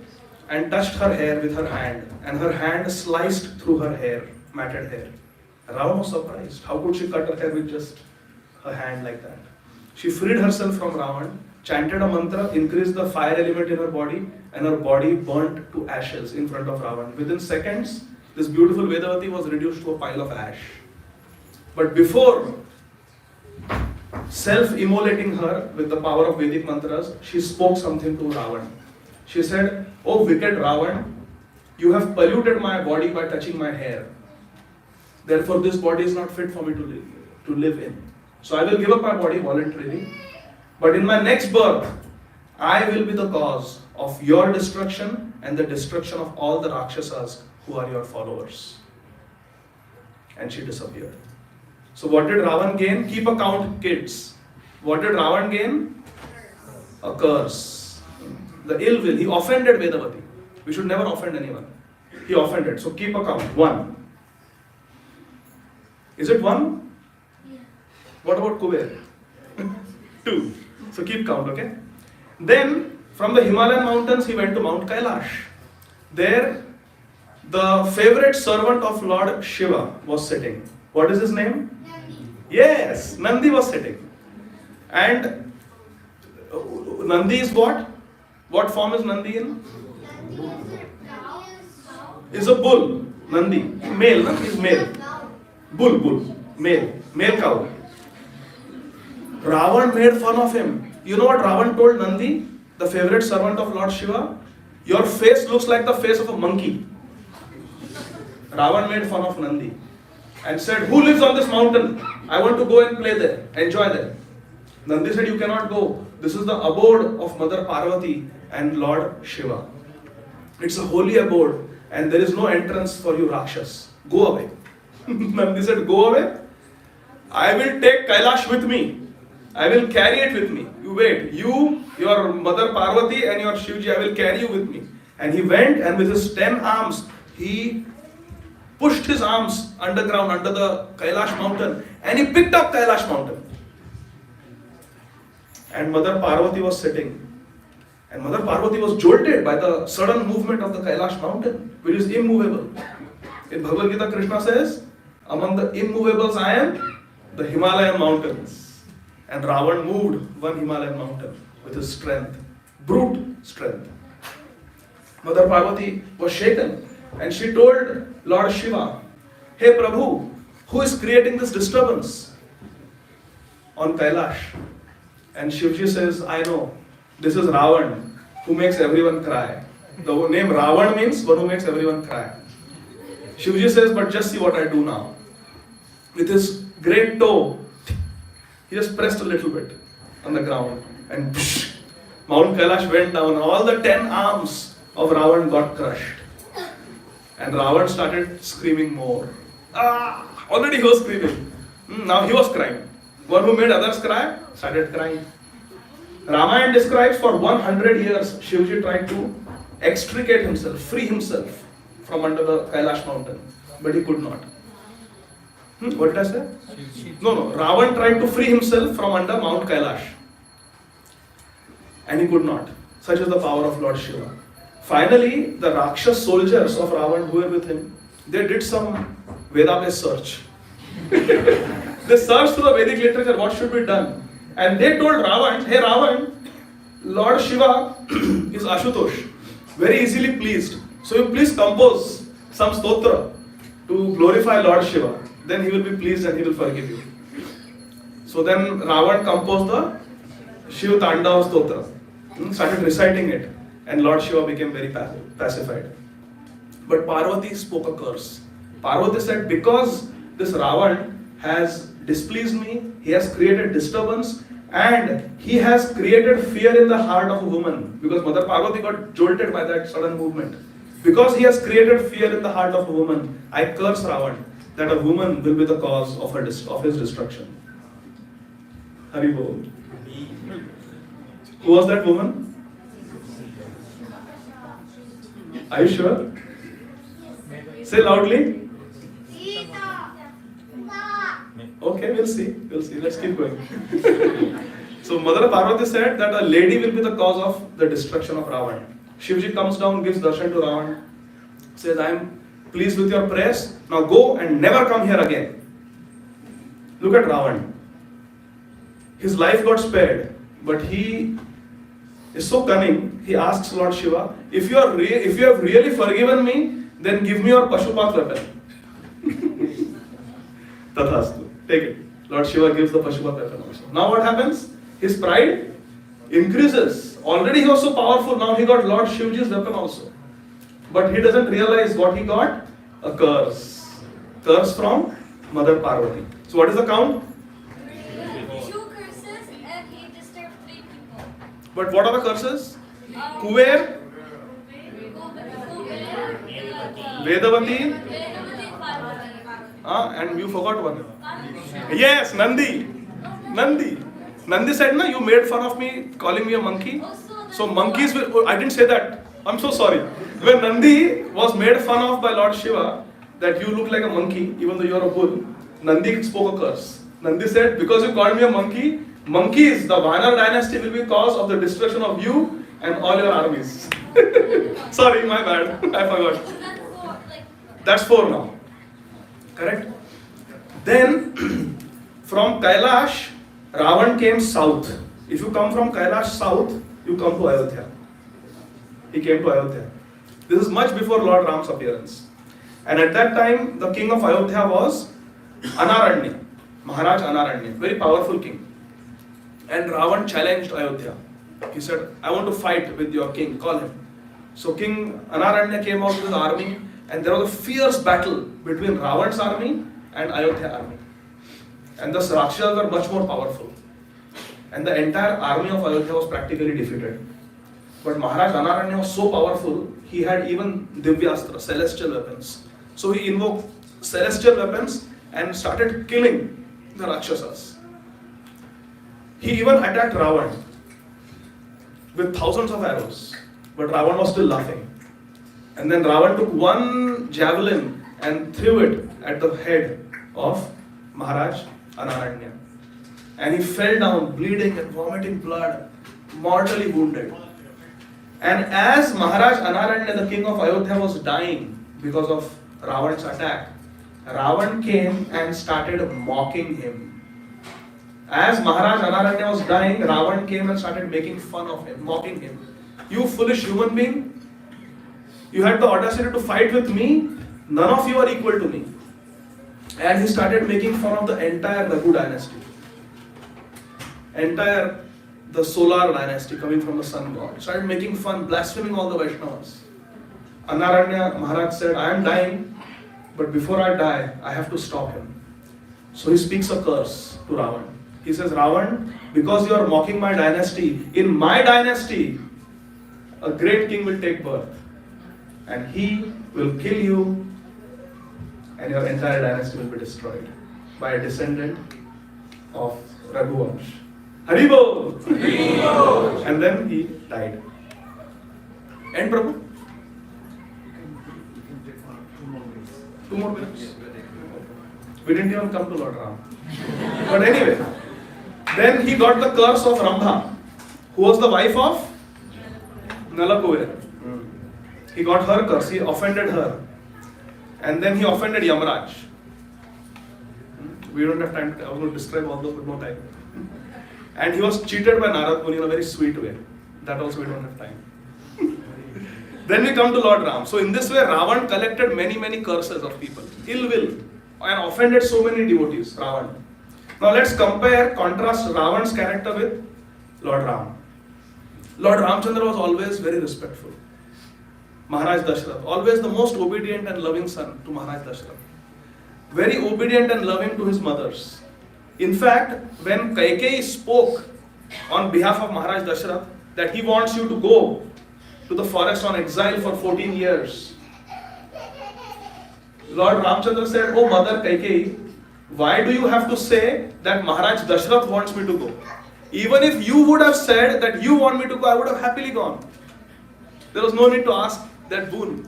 and touched her hair with her hand, and her hand sliced through her hair, matted hair. Ravan was surprised. How could she cut her hair with just her hand like that? She freed herself from Ravan, chanted a mantra, increased the fire element in her body, and her body burnt to ashes in front of Ravan. Within seconds, this beautiful Vedavati was reduced to a pile of ash. But before self-immolating her with the power of Vedic mantras, she spoke something to Ravan. She said, "Oh wicked Ravan, you have polluted my body by touching my hair. Therefore this body is not fit for me to live in. So I will give up my body voluntarily. But in my next birth, I will be the cause of your destruction and the destruction of all the Rakshasas who are your followers." And she disappeared. So what did Ravan gain? Keep account, kids. What did Ravan gain? A curse. The ill will. He offended Vedavati. We should never offend anyone. He offended. So keep account. 1. Is it 1? Yeah. What about Kuber? 2. So keep count, okay? Then from the Himalayan mountains he went to Mount Kailash. There the favorite servant of Lord Shiva was sitting. What is his name? Nandi. Yes, Nandi was sitting. And Nandi is what? What form is Nandi in? Is a bull. Nandi. Male, no? Is male. Bull. Male cow. Ravan made fun of him. You know what Ravan told Nandi, the favorite servant of Lord Shiva? Your face looks like the face of a monkey. Ravan made fun of Nandi and said, "Who lives on this mountain? I want to go and play there, enjoy there." Nandi said, "You cannot go. This is the abode of Mother Parvati and Lord Shiva. It's a holy abode and there is no entrance for you Rakshas. Go away." Nandi said, "Go away? I will take Kailash with me. I will carry it with me. You wait. You, your Mother Parvati and your Shivji, I will carry you with me." And he went and with his 10 arms, he pushed his arms underground under the Kailash mountain and he picked up Kailash mountain. And Mother Parvati was sitting. And Mother Parvati was jolted by the sudden movement of the Kailash mountain, which is immovable. In Bhagavad Gita, Krishna says, "Among the immovables I am the Himalayan mountains." And Ravan moved one Himalayan mountain with his strength, brute strength. Mother Parvati was shaken and she told Lord Shiva, "Hey Prabhu, who is creating this disturbance on Kailash?" And Shivji says, "I know. This is Ravan, who makes everyone cry." The name Ravan means one who makes everyone cry. Shivji says, "But just see what I do now." With his great toe, he just pressed a little bit on the ground and Mount Kailash went down. All the 10 arms of Ravan got crushed. And Ravan started screaming more. Already he was screaming. Now he was crying. One who made others cry started crying. Ramayana describes for 100 years Shivji tried to extricate himself, free himself from under the Kailash mountain, but he could not. What did I say? No. Ravan tried to free himself from under Mount Kailash, and he could not. Such is the power of Lord Shiva. Finally, the Rakshas soldiers of Ravan who were with him, they did some Veda-based search. They searched through the Vedic literature what should be done. And they told Ravan, hey Ravan, Lord Shiva is Ashutosh, very easily pleased. So you please compose some stotra to glorify Lord Shiva. Then he will be pleased and he will forgive you. So then Ravan composed the Shiva Tandava stotra, started reciting it, and Lord Shiva became very pacified. But Parvati spoke a curse. Parvati said, because this Ravan has displeased me, he has created disturbance, and he has created fear in the heart of a woman. Because Mother Parvati got jolted by that sudden movement. Because he has created fear in the heart of a woman, I curse Ravan that a woman will be the cause of his destruction. Hari Bol. Who was that woman? Are you sure? Say loudly. Sita. Okay, we'll see. Let's keep going. So Mother Parvati said that a lady will be the cause of the destruction of Ravan. Shivji comes down, gives darshan to Ravan, says, I am pleased with your prayers. Now go and never come here again. Look at Ravan. His life got spared, but he is so cunning. He asks Lord Shiva, if you have really forgiven me, then give me your Pashupat weapon. Tathastu. Take it. Lord Shiva gives the Pashupat weapon also. Now what happens? His pride increases. Already he was so powerful, now he got Lord Shivji's weapon also. But he doesn't realize what he got? A curse. Curse from Mother Parvati. So what is the count? 2 curses and he disturbed 3 people. But what are the curses? Kuver, Vedavati, and you forgot one. Yes, Nandi. Nandi said, no, you made fun of me, calling me a monkey. So monkeys will, I didn't say that. I'm so sorry. When Nandi was made fun of by Lord Shiva, that you look like a monkey, even though you're a bull, Nandi spoke a curse. Nandi said, because you called me a monkey, monkeys, the Vanar dynasty will be cause of the destruction of you and all your armies. Sorry, my bad. I forgot. That's 4 now. Correct? Then, from Kailash, Ravan came south. If you come from Kailash south, you come to Ayodhya. He came to Ayodhya. This is much before Lord Ram's appearance. And at that time, the king of Ayodhya was Anaranya, Maharaj Anaranya, very powerful king. And Ravan challenged Ayodhya. He said, I want to fight with your king, call him. So King Anaranya came out with his army, and there was a fierce battle between Ravan's army and Ayodhya army. And the Rakshasas were much more powerful. And the entire army of Ayodhya was practically defeated. But Maharaj Anaranya was so powerful, he had even Divyastra, celestial weapons. So he invoked celestial weapons and started killing the Rakshasas. He even attacked Ravan with thousands of arrows. But Ravan was still laughing. And then Ravan took one javelin and threw it at the head of Maharaj Anaranya. And he fell down, bleeding and vomiting blood, mortally wounded. And as Maharaj Anaranya, the king of Ayodhya, was dying because of Ravan's attack, Ravan came and started mocking him. As Maharaj Anaranya was dying, Ravan came and started making fun of him, mocking him. You foolish human being, you had the audacity to fight with me, none of you are equal to me. And he started making fun of the entire Raghu dynasty. The solar dynasty coming from the sun god. He started making fun, blaspheming all the Vaishnavas. Anaranya Maharaj said, I am dying, but before I die, I have to stop him. So he speaks a curse to Ravan. He says, Ravan, because you are mocking my dynasty, in my dynasty, a great king will take birth. And he will kill you, and your entire dynasty will be destroyed by a descendant of Raghuvansh. Haribol! And then he died. And Prabhu? 2 more minutes. We didn't even come to Lord Ram. But anyway, then he got the curse of Rambha, who was the wife of Nalakuver. He got her curse, he offended her. And then he offended Yamraj. We don't have time, I was going to describe all those, but no time. And he was cheated by Narad Muni in a very sweet way. That also we don't have time. Then we come to Lord Ram. So in this way, Ravan collected many curses of people. Ill will. And offended so many devotees, Ravan. Now let's compare, contrast Ravan's character with Lord Ram. Lord Ramchandra was always very respectful. Maharaj Dashrath, always the most obedient and loving son to Maharaj Dashrath. Very obedient and loving to his mothers. In fact, when Kaikeyi spoke on behalf of Maharaj Dashrath that he wants you to go to the forest on exile for 14 years, Lord Ramchandra said, "Oh mother Kaikeyi, why do you have to say that Maharaj Dashrath wants me to go? Even if you would have said that you want me to go, I would have happily gone. There was no need to ask that boon.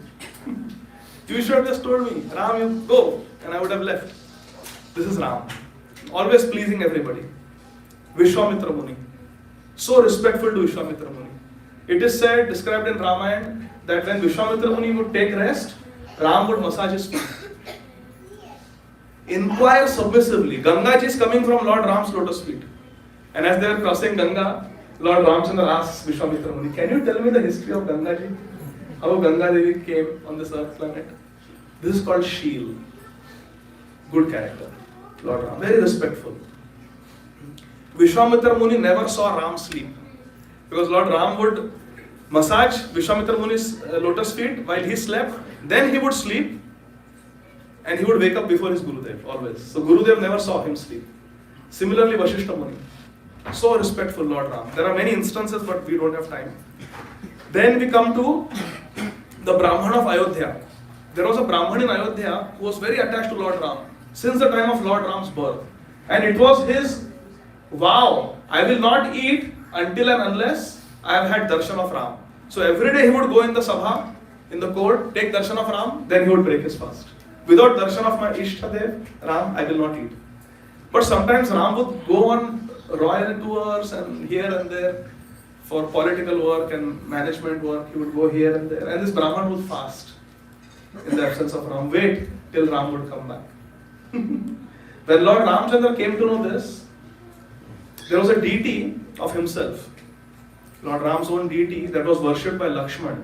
You should have just told me, Ram, you go, and I would have left." This is Ram. Always pleasing everybody. Vishwamitra Muni. So respectful to Vishwamitra Muni. It is said, described in Ramayana, that when Vishwamitra Muni would take rest, Ram would massage his feet. Inquire submissively. Gangaji is coming from Lord Ram's lotus feet. And as they are crossing Ganga, Lord Ramchandra asks Vishwamitra Muni, "Can you tell me the history of Gangaji? How Ganga Devi came on this earth planet?" This is called Sheel. Good character. Lord Ram. Very respectful. Vishwamitra Muni never saw Ram sleep. Because Lord Ram would massage Vishwamitra Muni's lotus feet while he slept. Then he would sleep. And he would wake up before his Gurudev, always. So Gurudev never saw him sleep. Similarly, Vasishta Muni. So respectful Lord Ram. There are many instances, but we don't have time. Then we come to the Brahman of Ayodhya. There was a Brahman in Ayodhya who was very attached to Lord Ram since the time of Lord Ram's birth. And it was his vow, I will not eat until and unless I have had darshan of Ram. So every day he would go in the sabha, in the court, take darshan of Ram, then he would break his fast. Without darshan of my Ishtadev, Ram, I will not eat. But sometimes Ram would go on royal tours and here and there for political work and management work. He would go here and there. And this Brahman would fast in the absence of Ram. Wait till Ram would come back. When Lord Ramchandra came to know this, there was a deity of himself. Lord Ram's own deity that was worshipped by Lakshman.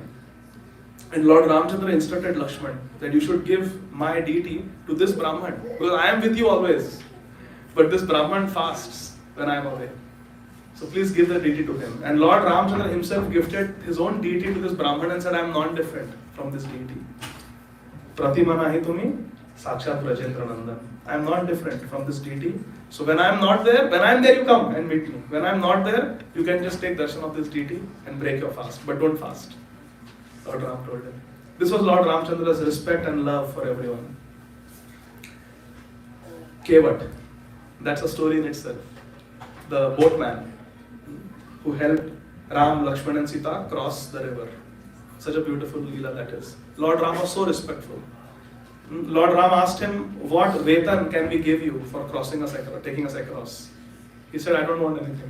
And Lord Ramchandra instructed Lakshman that you should give my deity to this Brahman. Because I am with you always. But this Brahman fasts when I am away. So please give the deity to him. And Lord Ramchandra himself gifted his own deity to this Brahman and said, I am non-different from this deity. Pratimanahi tumi sakshat Rajendra Nandan. I am not different from this deity. So when I am not there, when I am there you come and meet me. When I am not there, you can just take darshan of this deity and break your fast. But don't fast. Lord Ram told him. This was Lord Ramchandra's respect and love for everyone. Kevat. That's a story in itself. The boatman who helped Ram, Lakshman and Sita cross the river. Such a beautiful Leela that is. Lord Ram was so respectful. Lord Ram asked him, what vetan can we give you for crossing us across, taking us across? He said, I don't want anything.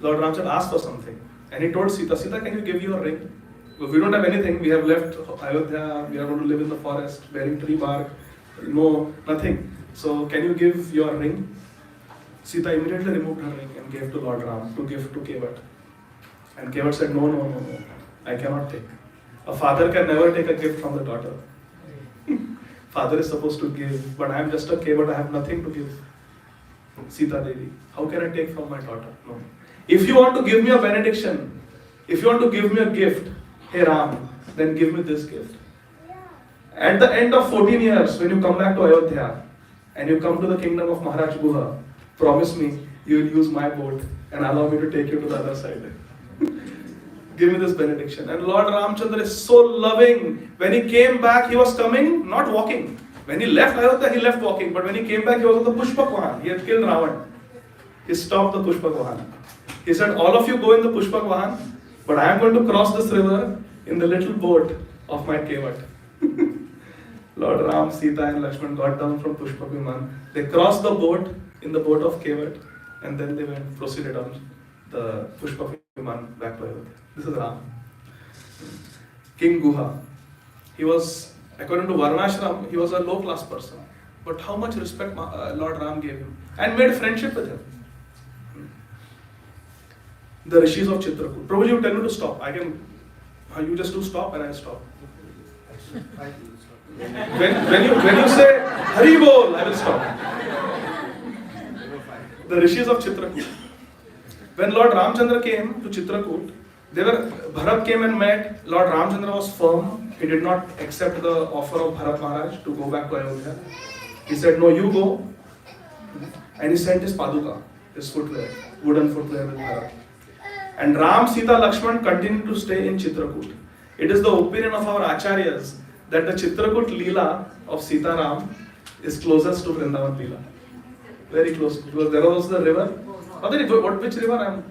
Lord Ram said, ask for something. And he told Sita, Sita, can you give your ring? Because we don't have anything. We have left Ayodhya. We are going to live in the forest, bearing tree bark. No, nothing. So can you give your ring? Sita immediately removed her ring and gave to Lord Ram to give to Kevat. And Kevat said, no, I cannot take. A father can never take a gift from the daughter. Father is supposed to give, but I am just a Kevat, I have nothing to give. Sita Devi, how can I take from my daughter? No. If you want to give me a benediction, if you want to give me a gift, hey Ram, then give me this gift. At the end of 14 years, when you come back to Ayodhya, and you come to the kingdom of Maharaj Guha, promise me you will use my boat and allow me to take you to the other side. Give me this benediction. And Lord Ramchandra is so loving. When he came back, he was coming, not walking. When he left Ayodhya, he left walking. But when he came back, he was on the Pushpak Vahan. He had killed Ravan. he stopped the Pushpak Vahan. He said, all of you go in the Pushpak Vahan, but I am going to cross this river in the little boat of my kevat. Lord Ram, Sita and Lakshman got down from Pushpak Viman. They crossed the boat in the boat of kevat, and then they proceeded on the Pushpak Viman back to Ayodhya. This is Ram. King Guha. He was, according to Varnashram, he was a low class person. But how much respect Lord Ram gave him and made friendship with him. The rishis of Chitrakoot. Prabhuji, you tell me to stop. You just do stop and I stop. When you say Hari Bol, I will stop. The rishis of Chitrakoot. When Lord Ramchandra came to Chitrakoot, Bharat came and met. Lord Ramchandra was firm. He did not accept the offer of Bharat Maharaj to go back to Ayodhya. He said, no, you go. And he sent his paduka, his footwear, wooden footwear with Bharat. And Ram, Sita, Lakshman continued to stay in Chitrakoot. It is the opinion of our acharyas that the Chitrakoot Leela of Sita Ram is closest to Vrindavan Leela. Very close. Because there was the river. Which river?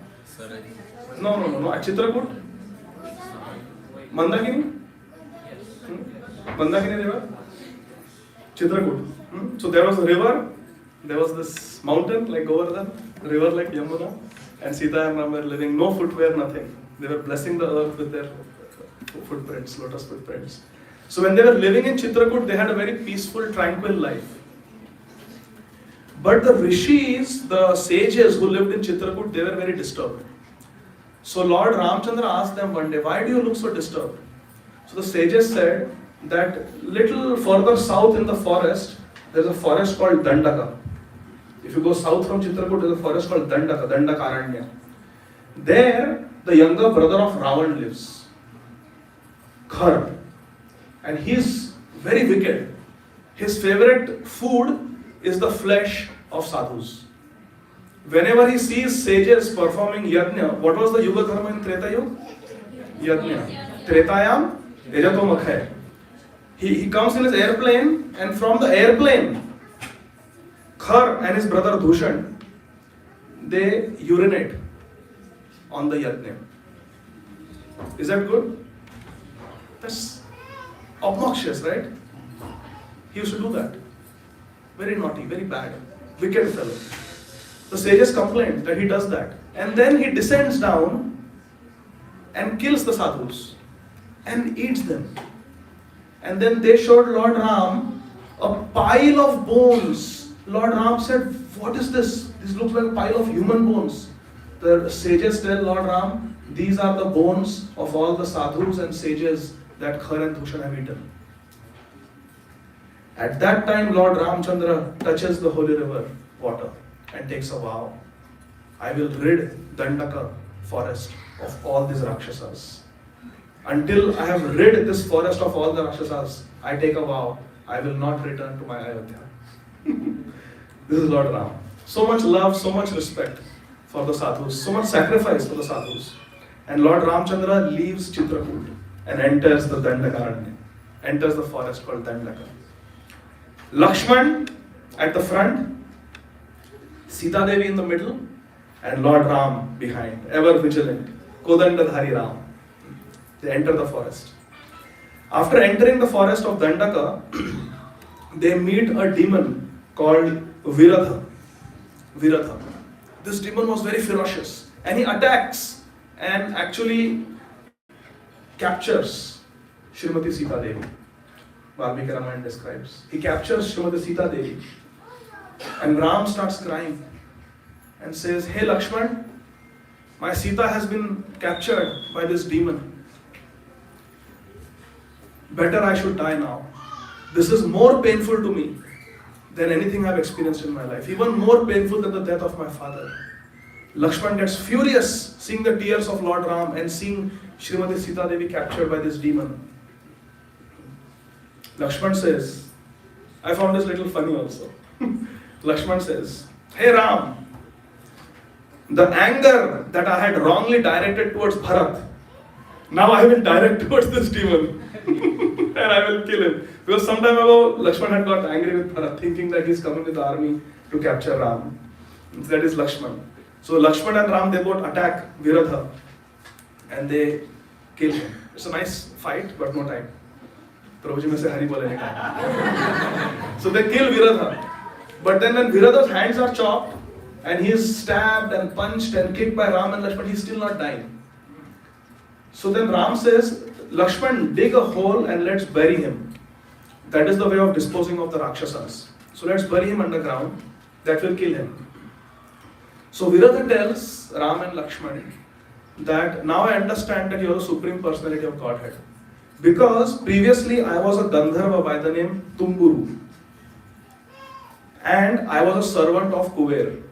No. At Chitrakoot? Mandakini? Mandakini river? Chitrakoot. So there was a river, there was this mountain like Govardhan, river like Yamuna, and Sita and Ram were living, no footwear, nothing. They were blessing the earth with their footprints, lotus footprints. So when they were living in Chitrakoot, they had a very peaceful, tranquil life. But the rishis, the sages who lived in Chitrakoot, they were very disturbed. So Lord Ramchandra asked them one day, why do you look so disturbed? So the sages said that little further south in the forest, there's a forest called Dandaka. If you go south from Chitrakoot, there's a forest called Dandakaranya. There, the younger brother of Ravan lives, Khar. And he's very wicked. His favorite food is the flesh of sadhus. Whenever he sees sages performing yajna, what was the Yuga Dharma in Treta Yuga? Yajna. Tretayam, Ejato Makhay. He comes in his airplane, and from the airplane, Khar and his brother Dhushan, they urinate on the yajna. Is that good? That's obnoxious, right? He used to do that. Very naughty, very bad, wicked fellow. The sages complained that he does that. And then he descends down and kills the sadhus and eats them. And then they showed Lord Ram a pile of bones. Lord Ram said, what is this? This looks like a pile of human bones. The sages tell Lord Ram, these are the bones of all the sadhus and sages that Khar and Dhushan have eaten. At that time, Lord Ramchandra touches the holy river water and takes a vow. I will rid Dandaka forest of all these Rakshasas. Until I have rid this forest of all the Rakshasas, I take a vow, I will not return to my Ayodhya. This is Lord Ram. So much love, so much respect for the sadhus, so much sacrifice for the sadhus. And Lord Ramchandra leaves Chitrakoot and enters the Dandakaranya, enters the forest called Dandaka. Lakshman at the front, Sita Devi in the middle, and Lord Ram behind, ever vigilant, Kodandadhari Ram. They enter the forest. After entering the forest of Dandaka, they meet a demon called Viratha. This demon was very ferocious, and he attacks and actually captures Srimati Sita Devi. Valmiki Ramayana describes. He captures Srimati Sita Devi, and Ram starts crying and says, hey Lakshman, my Sita has been captured by this demon. Better I should die now. This is more painful to me than anything I've experienced in my life. Even more painful than the death of my father. Lakshman gets furious seeing the tears of Lord Ram and seeing Srimati Sita Devi captured by this demon. Lakshman says, I found this little funny also. Lakshman says, hey Ram, the anger that I had wrongly directed towards Bharat, now I will direct towards this demon. And I will kill him. Because some time ago, Lakshman had got angry with Bharat, thinking that he's coming with the army to capture Ram. That is Lakshman. So Lakshman and Ram, they both attack Viradha and they kill him. It's a nice fight, but no time. Prabhuji mein se Hari bolene ka. So they kill Viradha. But then when Viradha's hands are chopped and he is stabbed and punched and kicked by Ram and Lakshman, he's still not dying. So then Ram says, Lakshman, dig a hole and let's bury him. That is the way of disposing of the Rakshasas. So let's bury him underground. That will kill him. So Viradha tells Ram and Lakshman that now I understand that you are the Supreme Personality of Godhead. Because previously I was a Gandharva by the name Tumburu. And I was a servant of Kuber.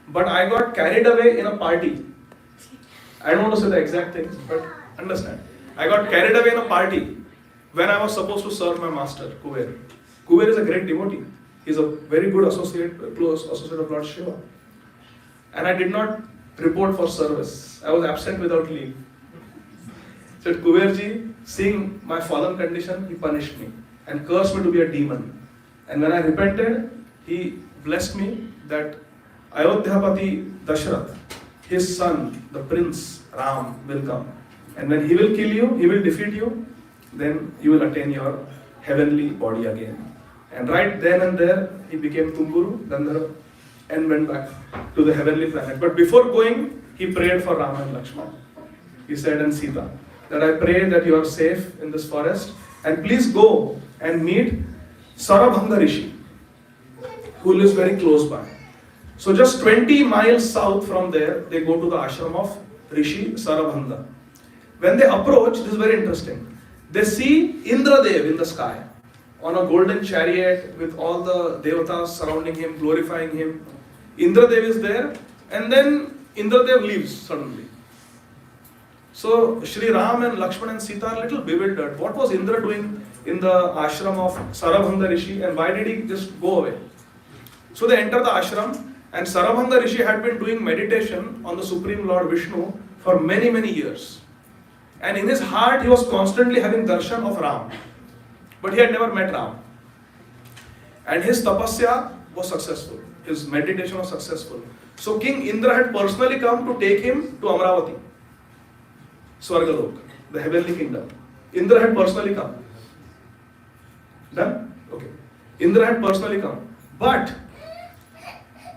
But I got carried away in a party. I don't want to say the exact things, but understand. I got carried away in a party when I was supposed to serve my master, Kuber. Kuber is a great devotee. He's a very good associate, close associate of Lord Shiva. And I did not report for service. I was absent without leave. Said Kuberji, seeing my fallen condition, he punished me and cursed me to be a demon. And when I repented, he blessed me that Ayodhyapati Dashrath, his son, the prince Ram, will come. And when he will kill you, he will defeat you, then you will attain your heavenly body again. And right then and there, he became Tumburu, Gandharva, and went back to the heavenly planet. But before going, he prayed for Rama and Lakshmana. He said, and Sita, that I pray that you are safe in this forest, and please go and meet Sarabhanga Rishi, who lives very close by. So just 20 miles south from there, they go to the ashram of Rishi Sarabhanga. When they approach, this is very interesting. They see Indradev in the sky on a golden chariot with all the devatas surrounding him, glorifying him. Indradev is there, and then Indradev leaves suddenly. So Shri Ram and Lakshman and Sita are a little bewildered. What was Indra doing in the ashram of Sarabhanga Rishi, and why did he just go away? So they enter the ashram, and Sarabhanga Rishi had been doing meditation on the Supreme Lord Vishnu for many, many years. And in his heart, he was constantly having darshan of Ram. But he had never met Ram. And his tapasya was successful. His meditation was successful. So King Indra had personally come to take him to Amravati, Swargalok, the heavenly kingdom. Indra had personally come. Done? Okay. Indra had personally come. But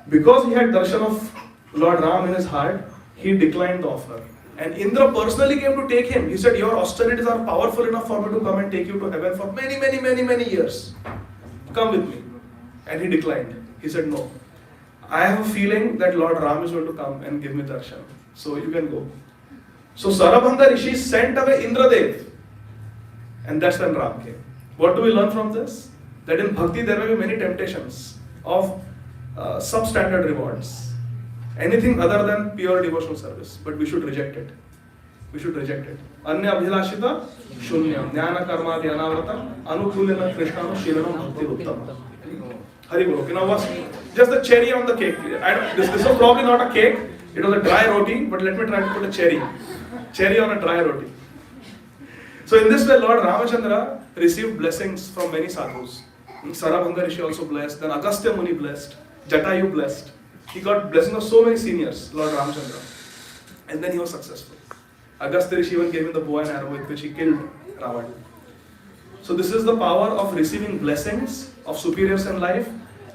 because he had darshan of Lord Ram in his heart, he declined the offer. And Indra personally came to take him. He said, your austerities are powerful enough for me to come and take you to heaven for many, many, many, many years. Come with me. And he declined. He said, no. I have a feeling that Lord Ram is going to come and give me darshan. So you can go. So Sarabhanga Rishi sent away Indradev. And that's when Ram came. What do we learn from this? That in bhakti there may be many temptations of substandard rewards. Anything other than pure devotional service. But we should reject it. We should reject it. Anya abhilashita shunyam jnana karma dhyanavratam anukulena krishnam shilanam bhakti uttama. Hari Bolo. You know what's just the cherry on the cake. This was probably not a cake. It was a dry roti, but let me try to put a cherry. Cherry on a dry roti. So in this way, Lord Ramachandra received blessings from many sadhus. Sarabhanga Rishi also blessed, then Agastya Muni blessed, Jatayu blessed. He got blessing of so many seniors, Lord Ramachandra. And then he was successful. Agastya Rishi even gave him the bow and arrow with which he killed Ravana. So this is the power of receiving blessings of superiors in life,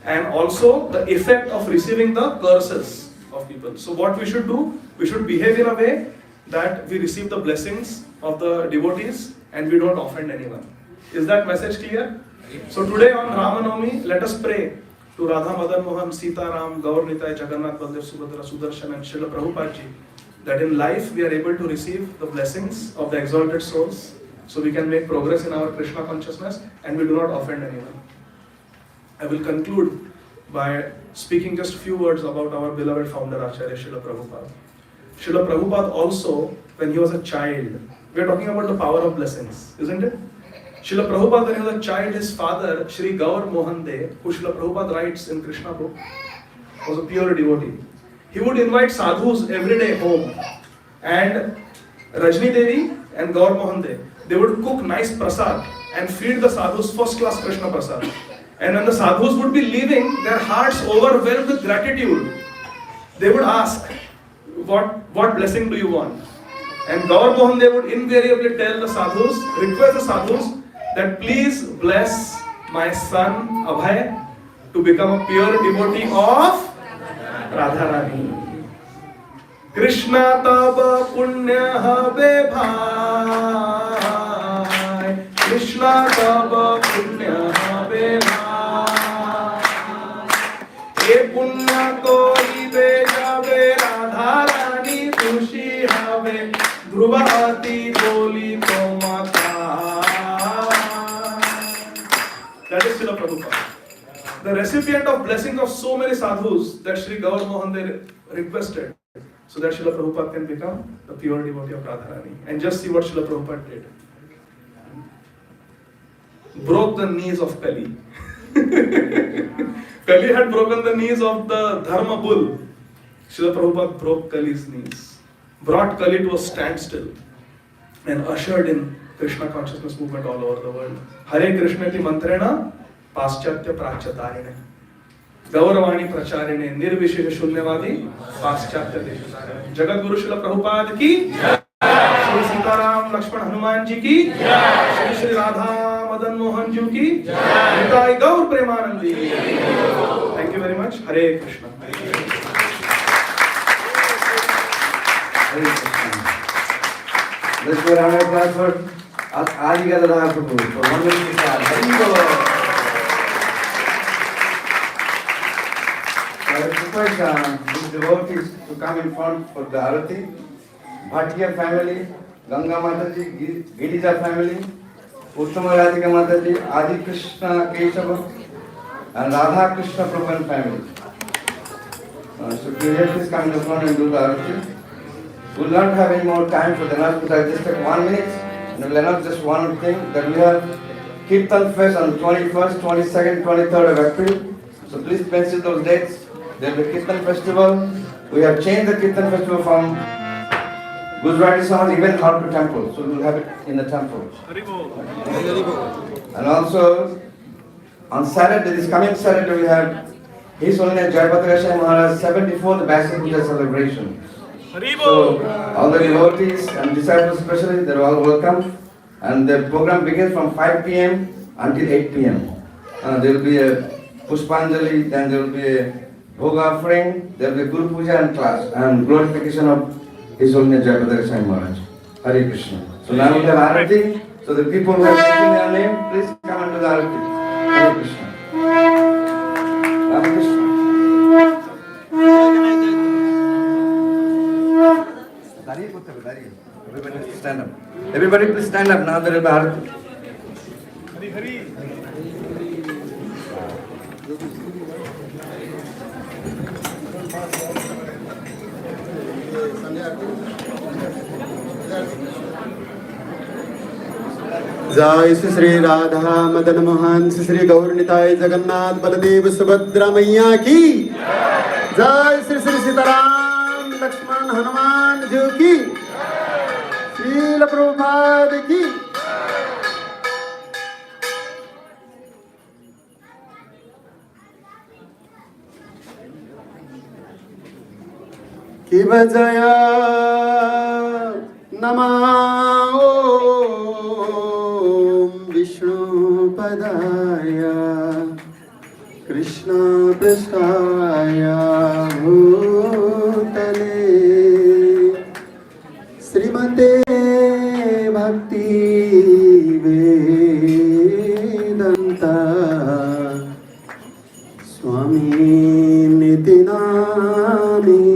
and also the effect of receiving the curses of people. So what we should do, we should behave in a way that we receive the blessings of the devotees and we don't offend anyone. Is that message clear? So today on Ramanavami, let us pray to Radha Madan Mohan, Sita Ram, Gaur Nitai, Jagannath, Baldev, Subhadra, Sudarshan and Srila Prabhupada ji, that in life we are able to receive the blessings of the exalted souls, so we can make progress in our Krishna consciousness and we do not offend anyone. I will conclude by speaking just a few words about our beloved founder Acharya Srila Prabhupada. Srila Prabhupada also, when he was a child, we are talking about the power of blessings, isn't it? Srila Prabhupada, when he was a child, his father, Shri Gaur Mohan De, who Srila Prabhupada writes in Krishna book, was a pure devotee. He would invite sadhus every day home, and Rajni Devi and Gaur Mohan De, they would cook nice prasad and feed the sadhus first class Krishna prasad. And when the sadhus would be leaving, their hearts overwhelmed with gratitude. They would ask, what blessing do you want? And Gaur Mohan, they would invariably tell the sadhus, request the sadhus, that please bless my son Abhay to become a pure devotee of Radharani. Krishna taba punya habe bhai, Krishna taba punya habe bhai, ye punya koi bejabe Radharani tushi habe, Dhruvati boli to mata. That is Srila Prabhupada. The recipient of blessing of so many sadhus that Shri Gaur Mohan they requested, so that Srila Prabhupada can become the pure devotee of Radharani. And just see what Srila Prabhupada did. Broke the knees of Kali. Kali had broken the knees of the Dharma bull. Srila Prabhupada broke Kali's knees, brought Kali to a standstill, and ushered in Krishna consciousness movement all over the world. Hare Krishna ti mantrena paschatya prachyatayane. Gauravani pracharine nirvishesh shunyavadi paschatya deshatarine. Jagat Guru Srila Prabhupada ki Shri Sita Ram Lakshman Hanuman ji ki Shri Shri Radha Madan Mohan ji ki Nitai Gaur Premanandi. Thank you very much. Hare Krishna. Hare Krishna. Let's go around our class for Adi Gadadhar Prabhu for 1 minute. Hari Bol. I request these devotees to come in front for the Arati. Bhatia family, Ganga Mataji, Girija family, Uttama Radhika Mataji, Adi Krishna Keshava, and Radha Krishna Prabhu family. So please come in the front and do the Arati. We will not have any more time for the night, but I'll just take 1 minute and we'll announce just one thing, that we have Kirtan Fest on 21st, 22nd, 23rd of April. So please pencil those dates. There will be Kirtan Festival. We have changed the Kirtan Festival from Gujarati songs even out to temple. So we'll have it in the temple. And also on Saturday, this coming Saturday, we have His Holiness Jayapatra Maharaj's 74th Basi Puja celebration. So all the devotees and disciples especially, they're all welcome. And the program begins from 5 p.m. until 8 p.m. There will be a Pushpanjali, then there will be a Bhoga offering, there will be Guru Puja and class, and glorification of His Holiness Jayapatra Maharaj. Hare Krishna. So now we have Arati. So the people who have taken their name, please come and do the Arati. Hare Krishna. Hare Krishna. Everybody please stand up. Everybody please stand up. Now there will be Arati. जय श्री राधा मदन मोहन श्री गौर निताय जगन्नाथ बलदेव सुभद्रा मैया की जय श्री श्री सीताराम लक्ष्मण हनुमान जी की श्रील प्रभुपाद की बजया नमो विष्णुपदाय कृष्ण पृष्ठाय भूतले श्रीमते भक्ति वेदांता स्वामी निति नामिने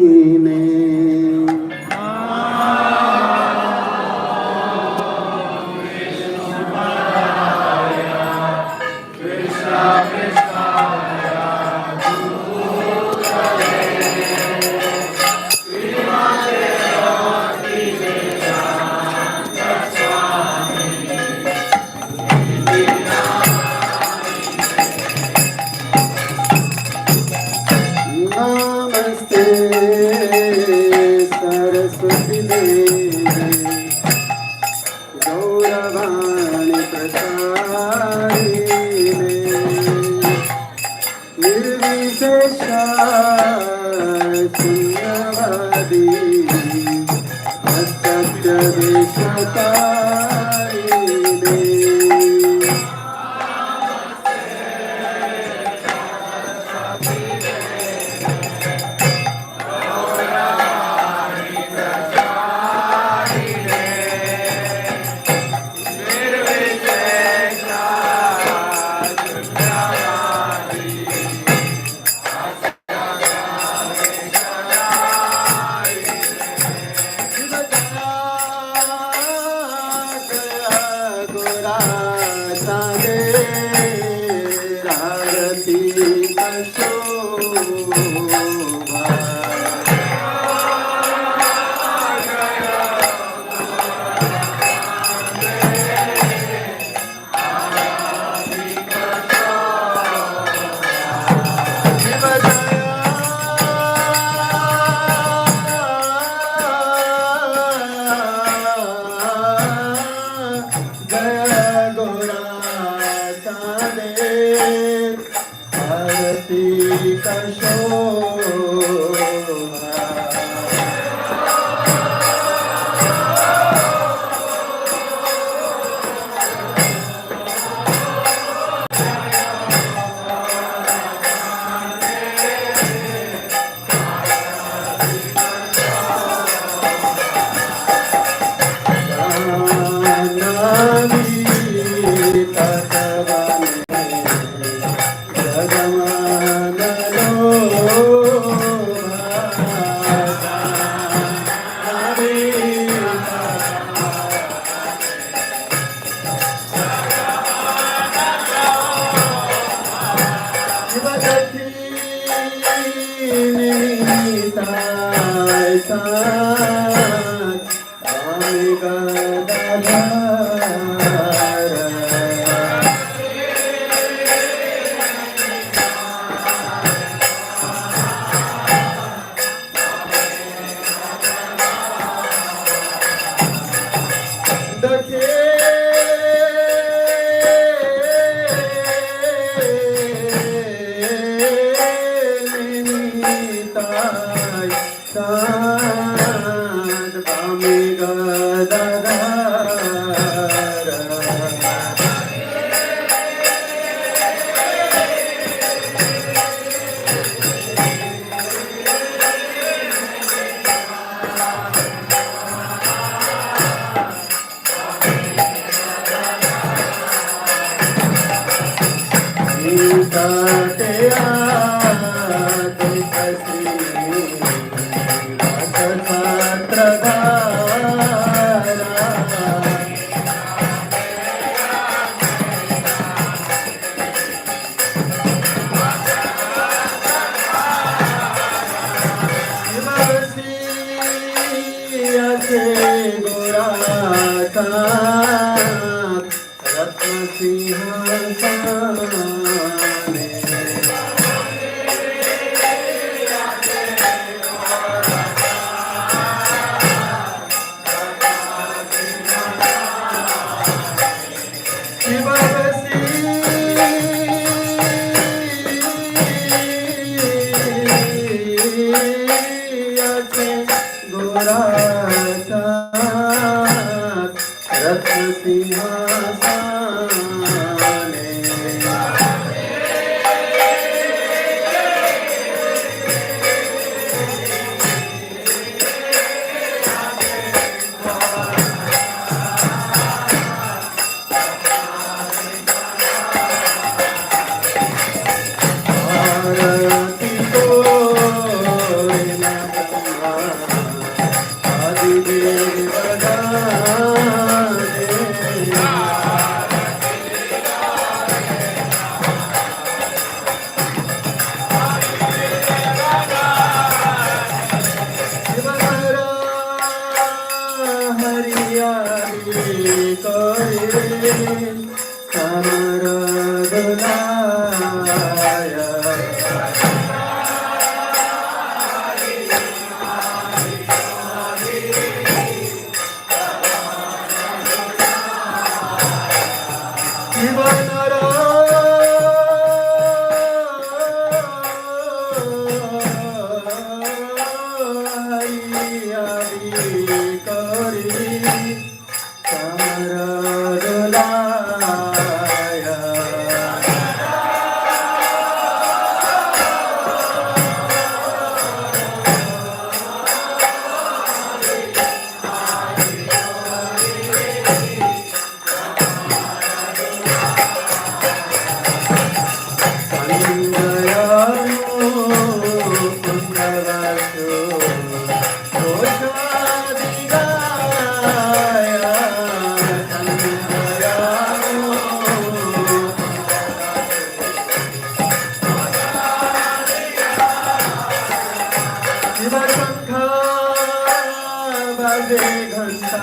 बाजे घंटा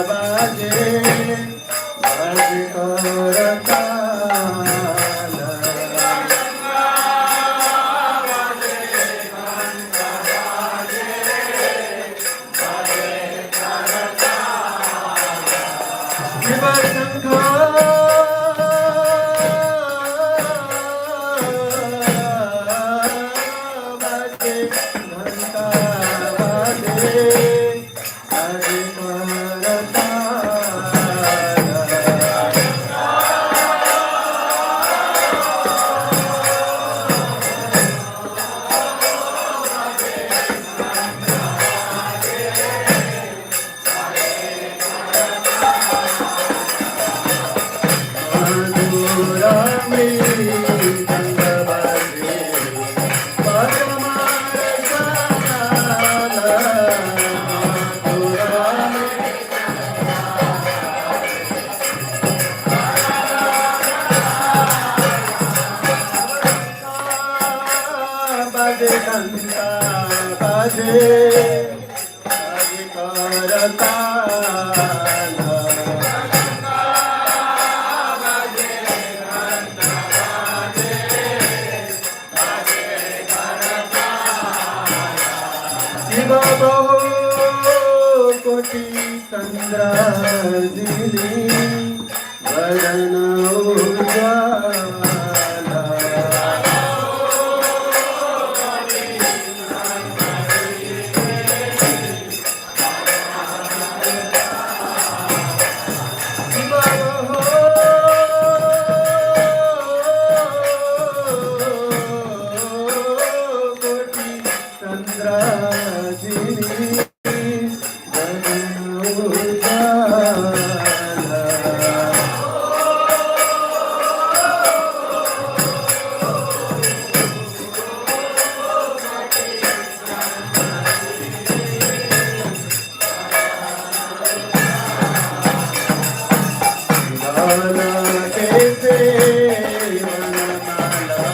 बाजे बाजे करताल शिव शंख बाजे घंटा बाजे बाजे बाजे घंटा बाजे बाजे करताल शिव बहु कोटि चंद्रार्जिनी वदन उजाला शिव बहु कोटि चंद्रार्जिनी वदन उजाला माला कैसे वनमाला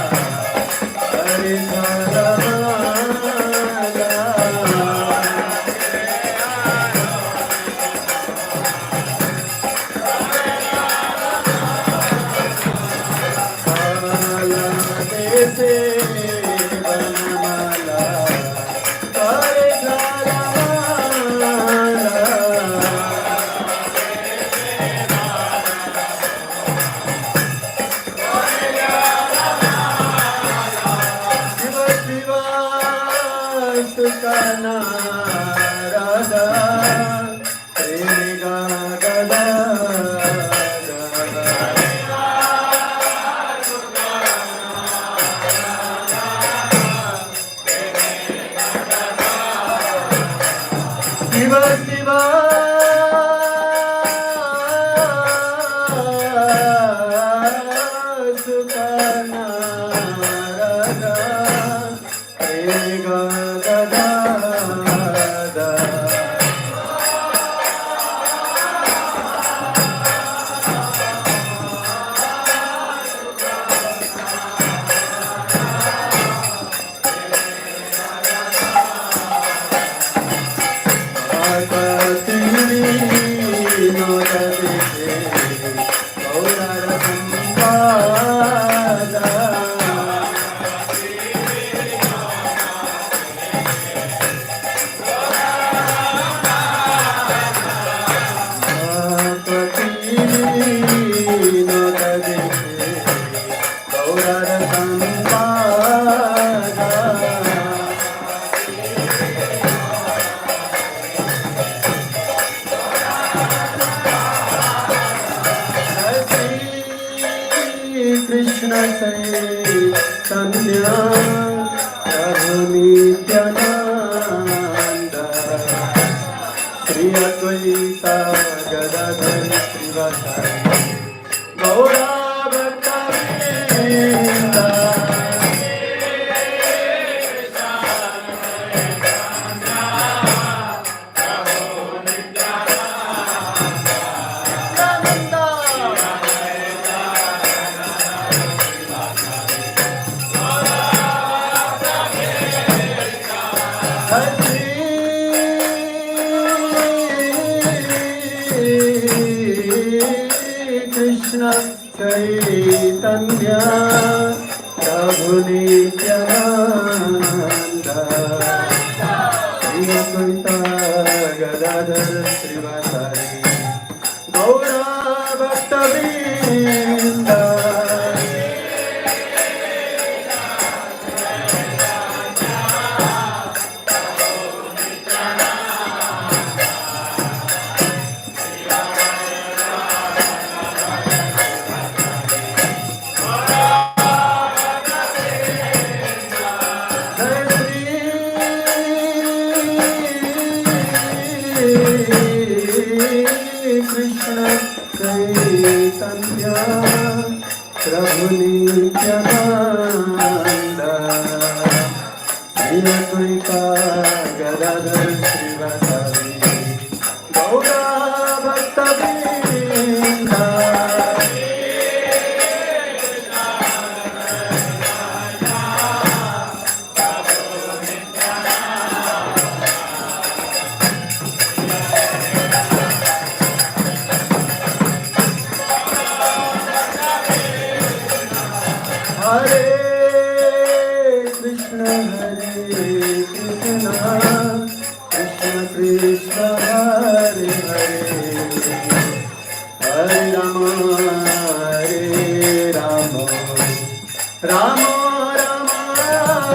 हरे माला माला कैसे वनमाला हरे माला शिव शिव सुखना राधा प्रेम गा शिव शिव सुखना राधा प्रेम गा कृष्ण चैतन्य प्रभु नित्यानंद श्री अद्वैत गदाधर श्रीवासादि गौरा भक्तवृंद चैतन्य प्रभु नित्यानंद श्री अद्वैत गदाधर श्रीवासादि गौर भक्तवृंद चैतन्य प्रभु नित्यानंद श्री अद्वैत गदाधर श्रीवासादि गौर भक्तवृंद Hare Krishna Krishna Krishna Hare Hare Hare Rama Rama Rama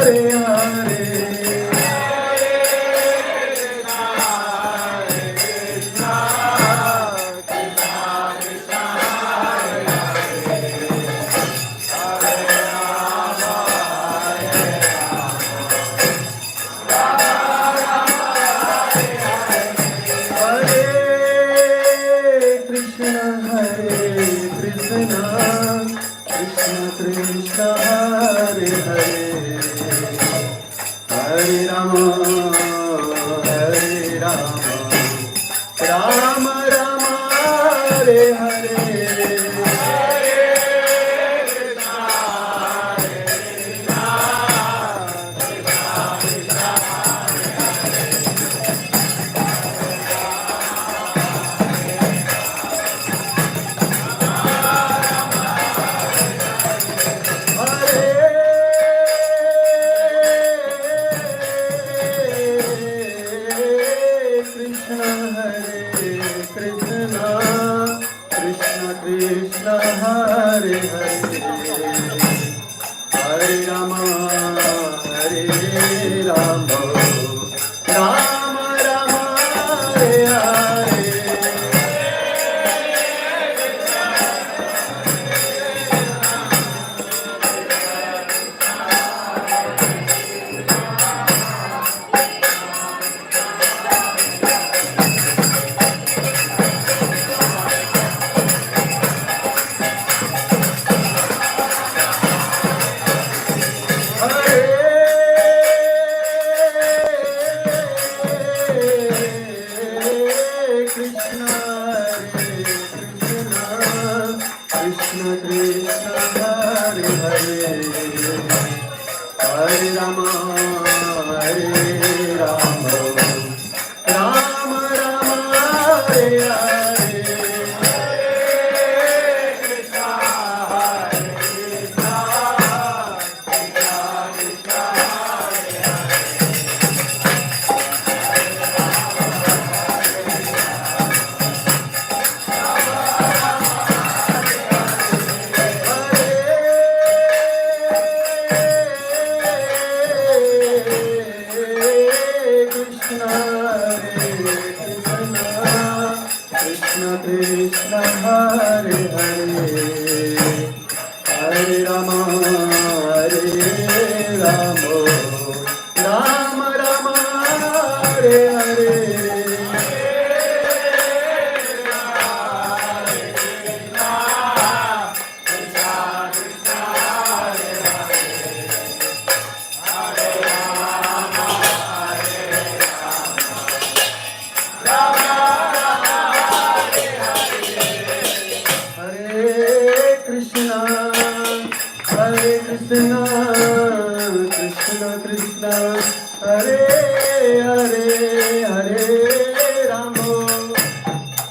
Hare Hare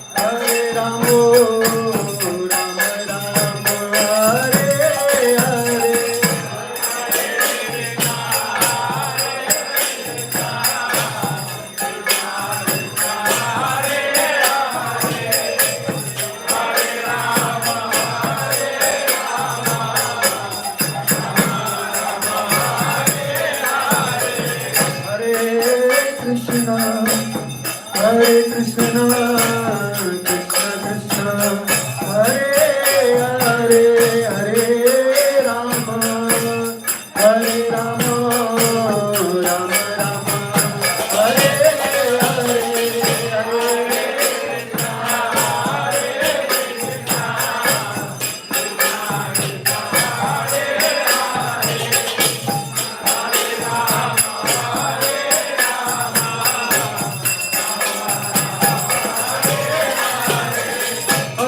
Hare Ramo, Rama Rama. Krishna, Hare Krishna, Krishna Krishna, Hare Hare, Hare Rama, Hare Rama, Rama Rama, Hare Hare,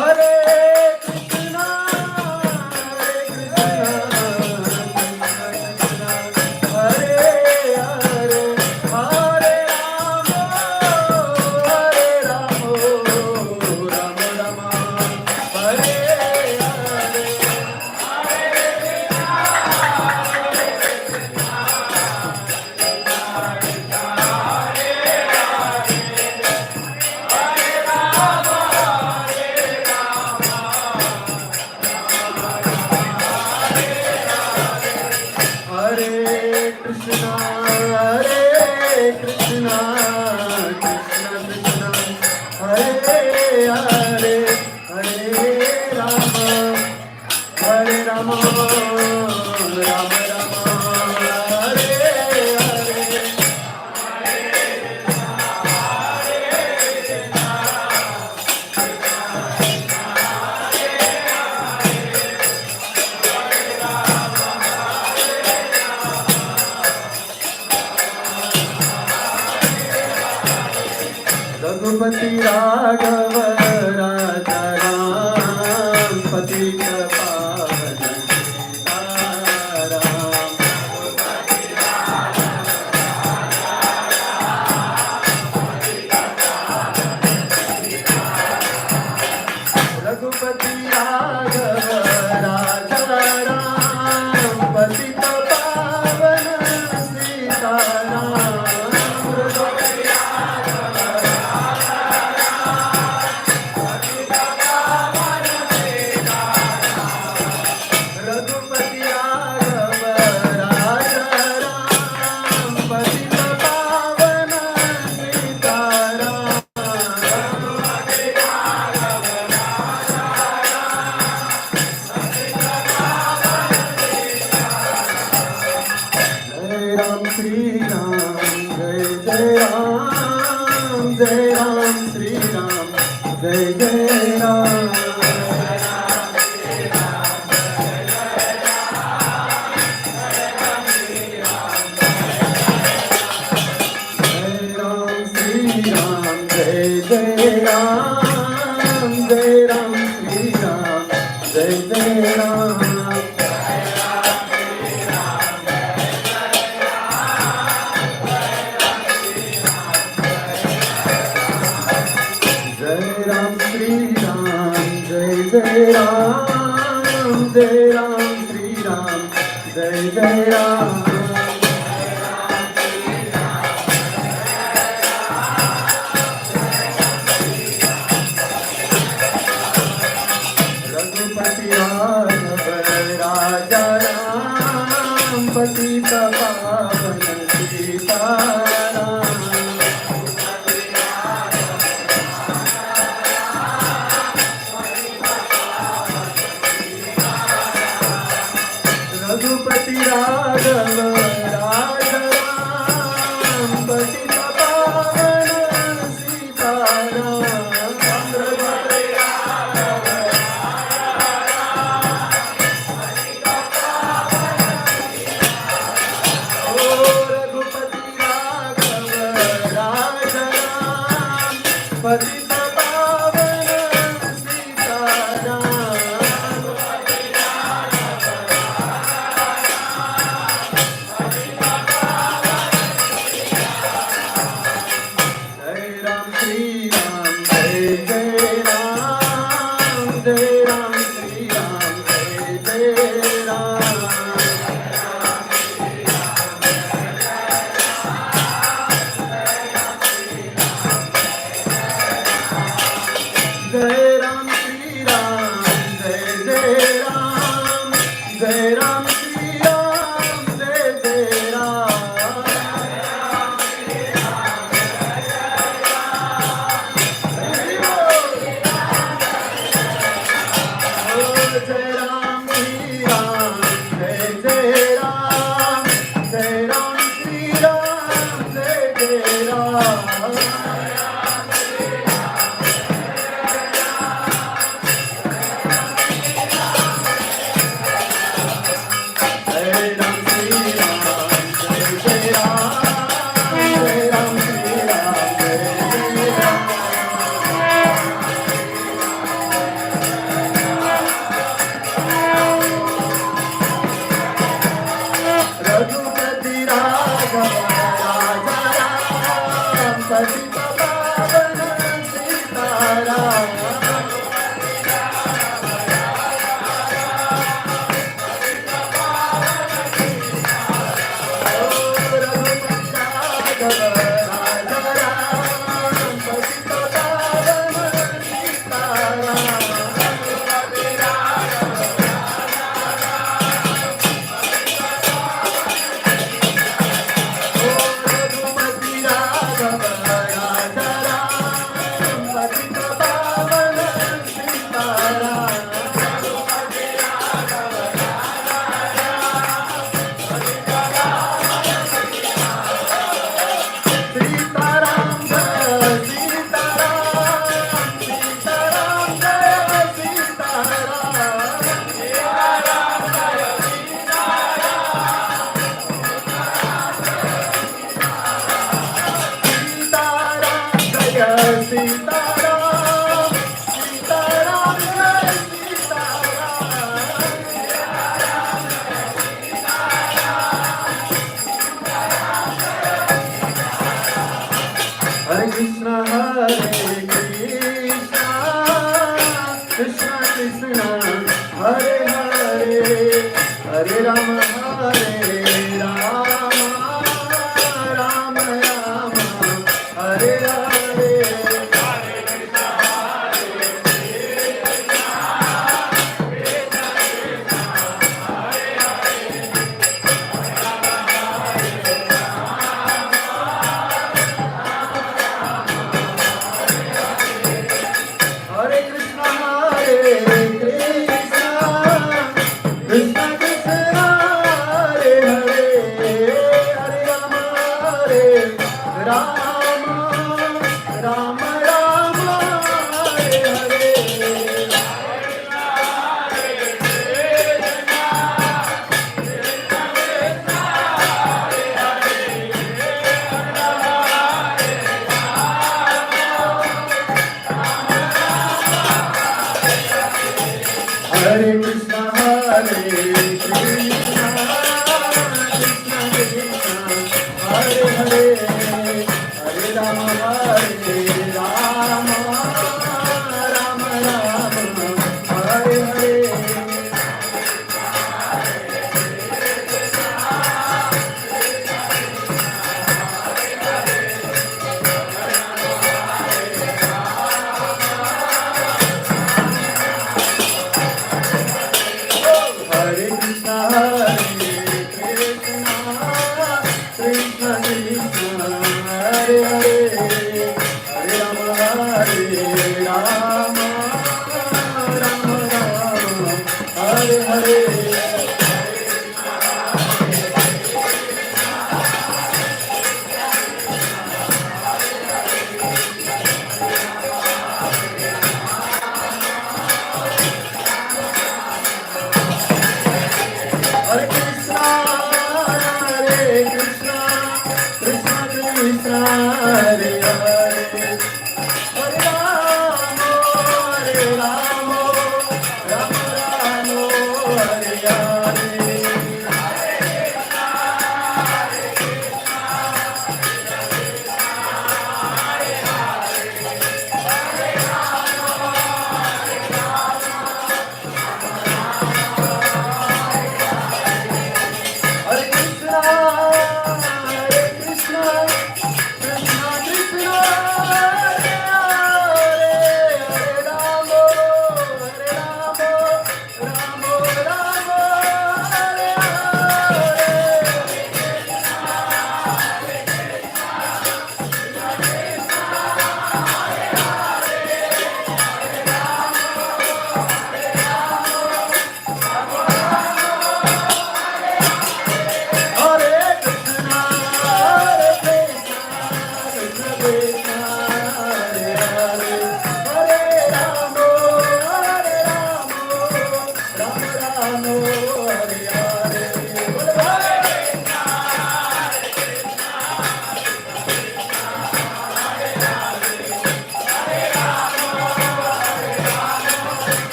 Hare Raghupati Raghav राजा राम पतित पावन सीताराम रघुपति राघव राजा राम पतित पावन Sitaram Krishna, Krishna Krishna,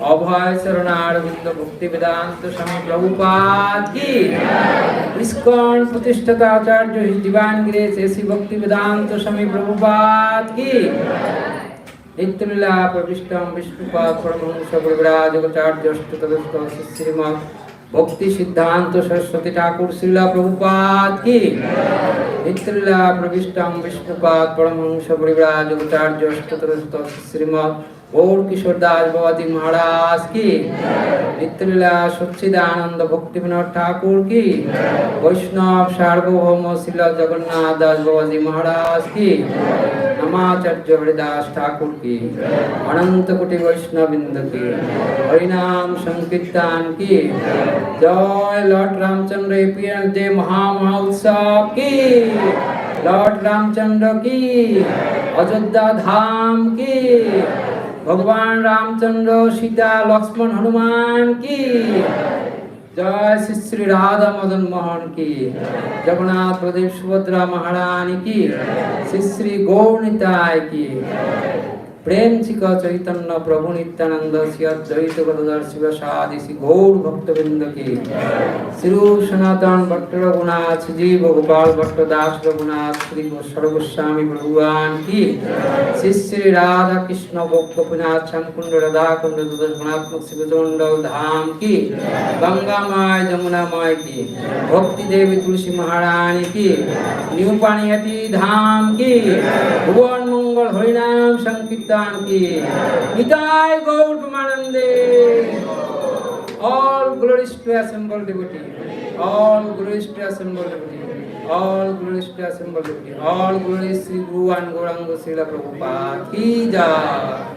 अभय शरणारविंद भक्ति वेदांत स्वामी प्रभुपाद की ISKCON प्रतिष्ठाता आचार्य his divine grace ऐसी भक्ति वेदांत स्वामी प्रभुपाद की नित्यलीला प्रविष्टम विष्णुपाद परमहंस परिव्राज आचार्य अष्टोत्तर श्रीमद् भक्ति सिद्धांत सरस्वती ठाकुर श्रीला प्रभुपाद की नित्यलीला प्रविष्टम विष्णुपाद परमहंस परिव्राज आचार्य अष्टोत्तर श्रीमद् गौर किशोरदास बाबाजी महाराज की नित्यलीला सच्चिदानंद भक्ति विनोद ठाकुर की वैष्णव सार्वभौम श्रीला जगन्नाथ दास बाबाजी महाराज की नमाचार्य हरिदास ठाकुर की अनंत कोटि वैष्णव बिंद की हरिनाम संकीर्तन की जय लॉर्ड रामचंद्र एपीएल डे महामहोत्सव की लॉर्ड रामचंद्र की अयोध्या धाम की भगवान रामचंद्र सीता लक्ष्मण हनुमान की जय श्री श्री राधा मदन मोहन की जगन्नाथ प्रदेव सुभद्रा महारानी की श्री श्री गौर निताय की प्रेम चिका चैतन्य प्रभु नित्यानंद श्री अद्वैत गदाधर शिवसादि श्री गौर भक्तवृंद की श्री सनातन भट्ट रघुनाथ जीव गोपाल भट्ट दास रघुनाथ श्री सर्वस्वामी भगवान की श्री श्री राधा कृष्ण गोपनाथ श्यामकुंड राधा कुंड गुणात्मक शिवचंडल धाम की गंगा माय जमुना माय की भक्ति देवी तुलसी महारानी की न्यू पानीहटी धाम की भुवन मंगल हरिनाम संकीर्तन की निताय गौर प्रेमानंदे all glories to assembled devotee all glories to assembled devotee all glories to assembled devotee all glories Sri Guru and Gauranga Srila Prabhupada ki jai।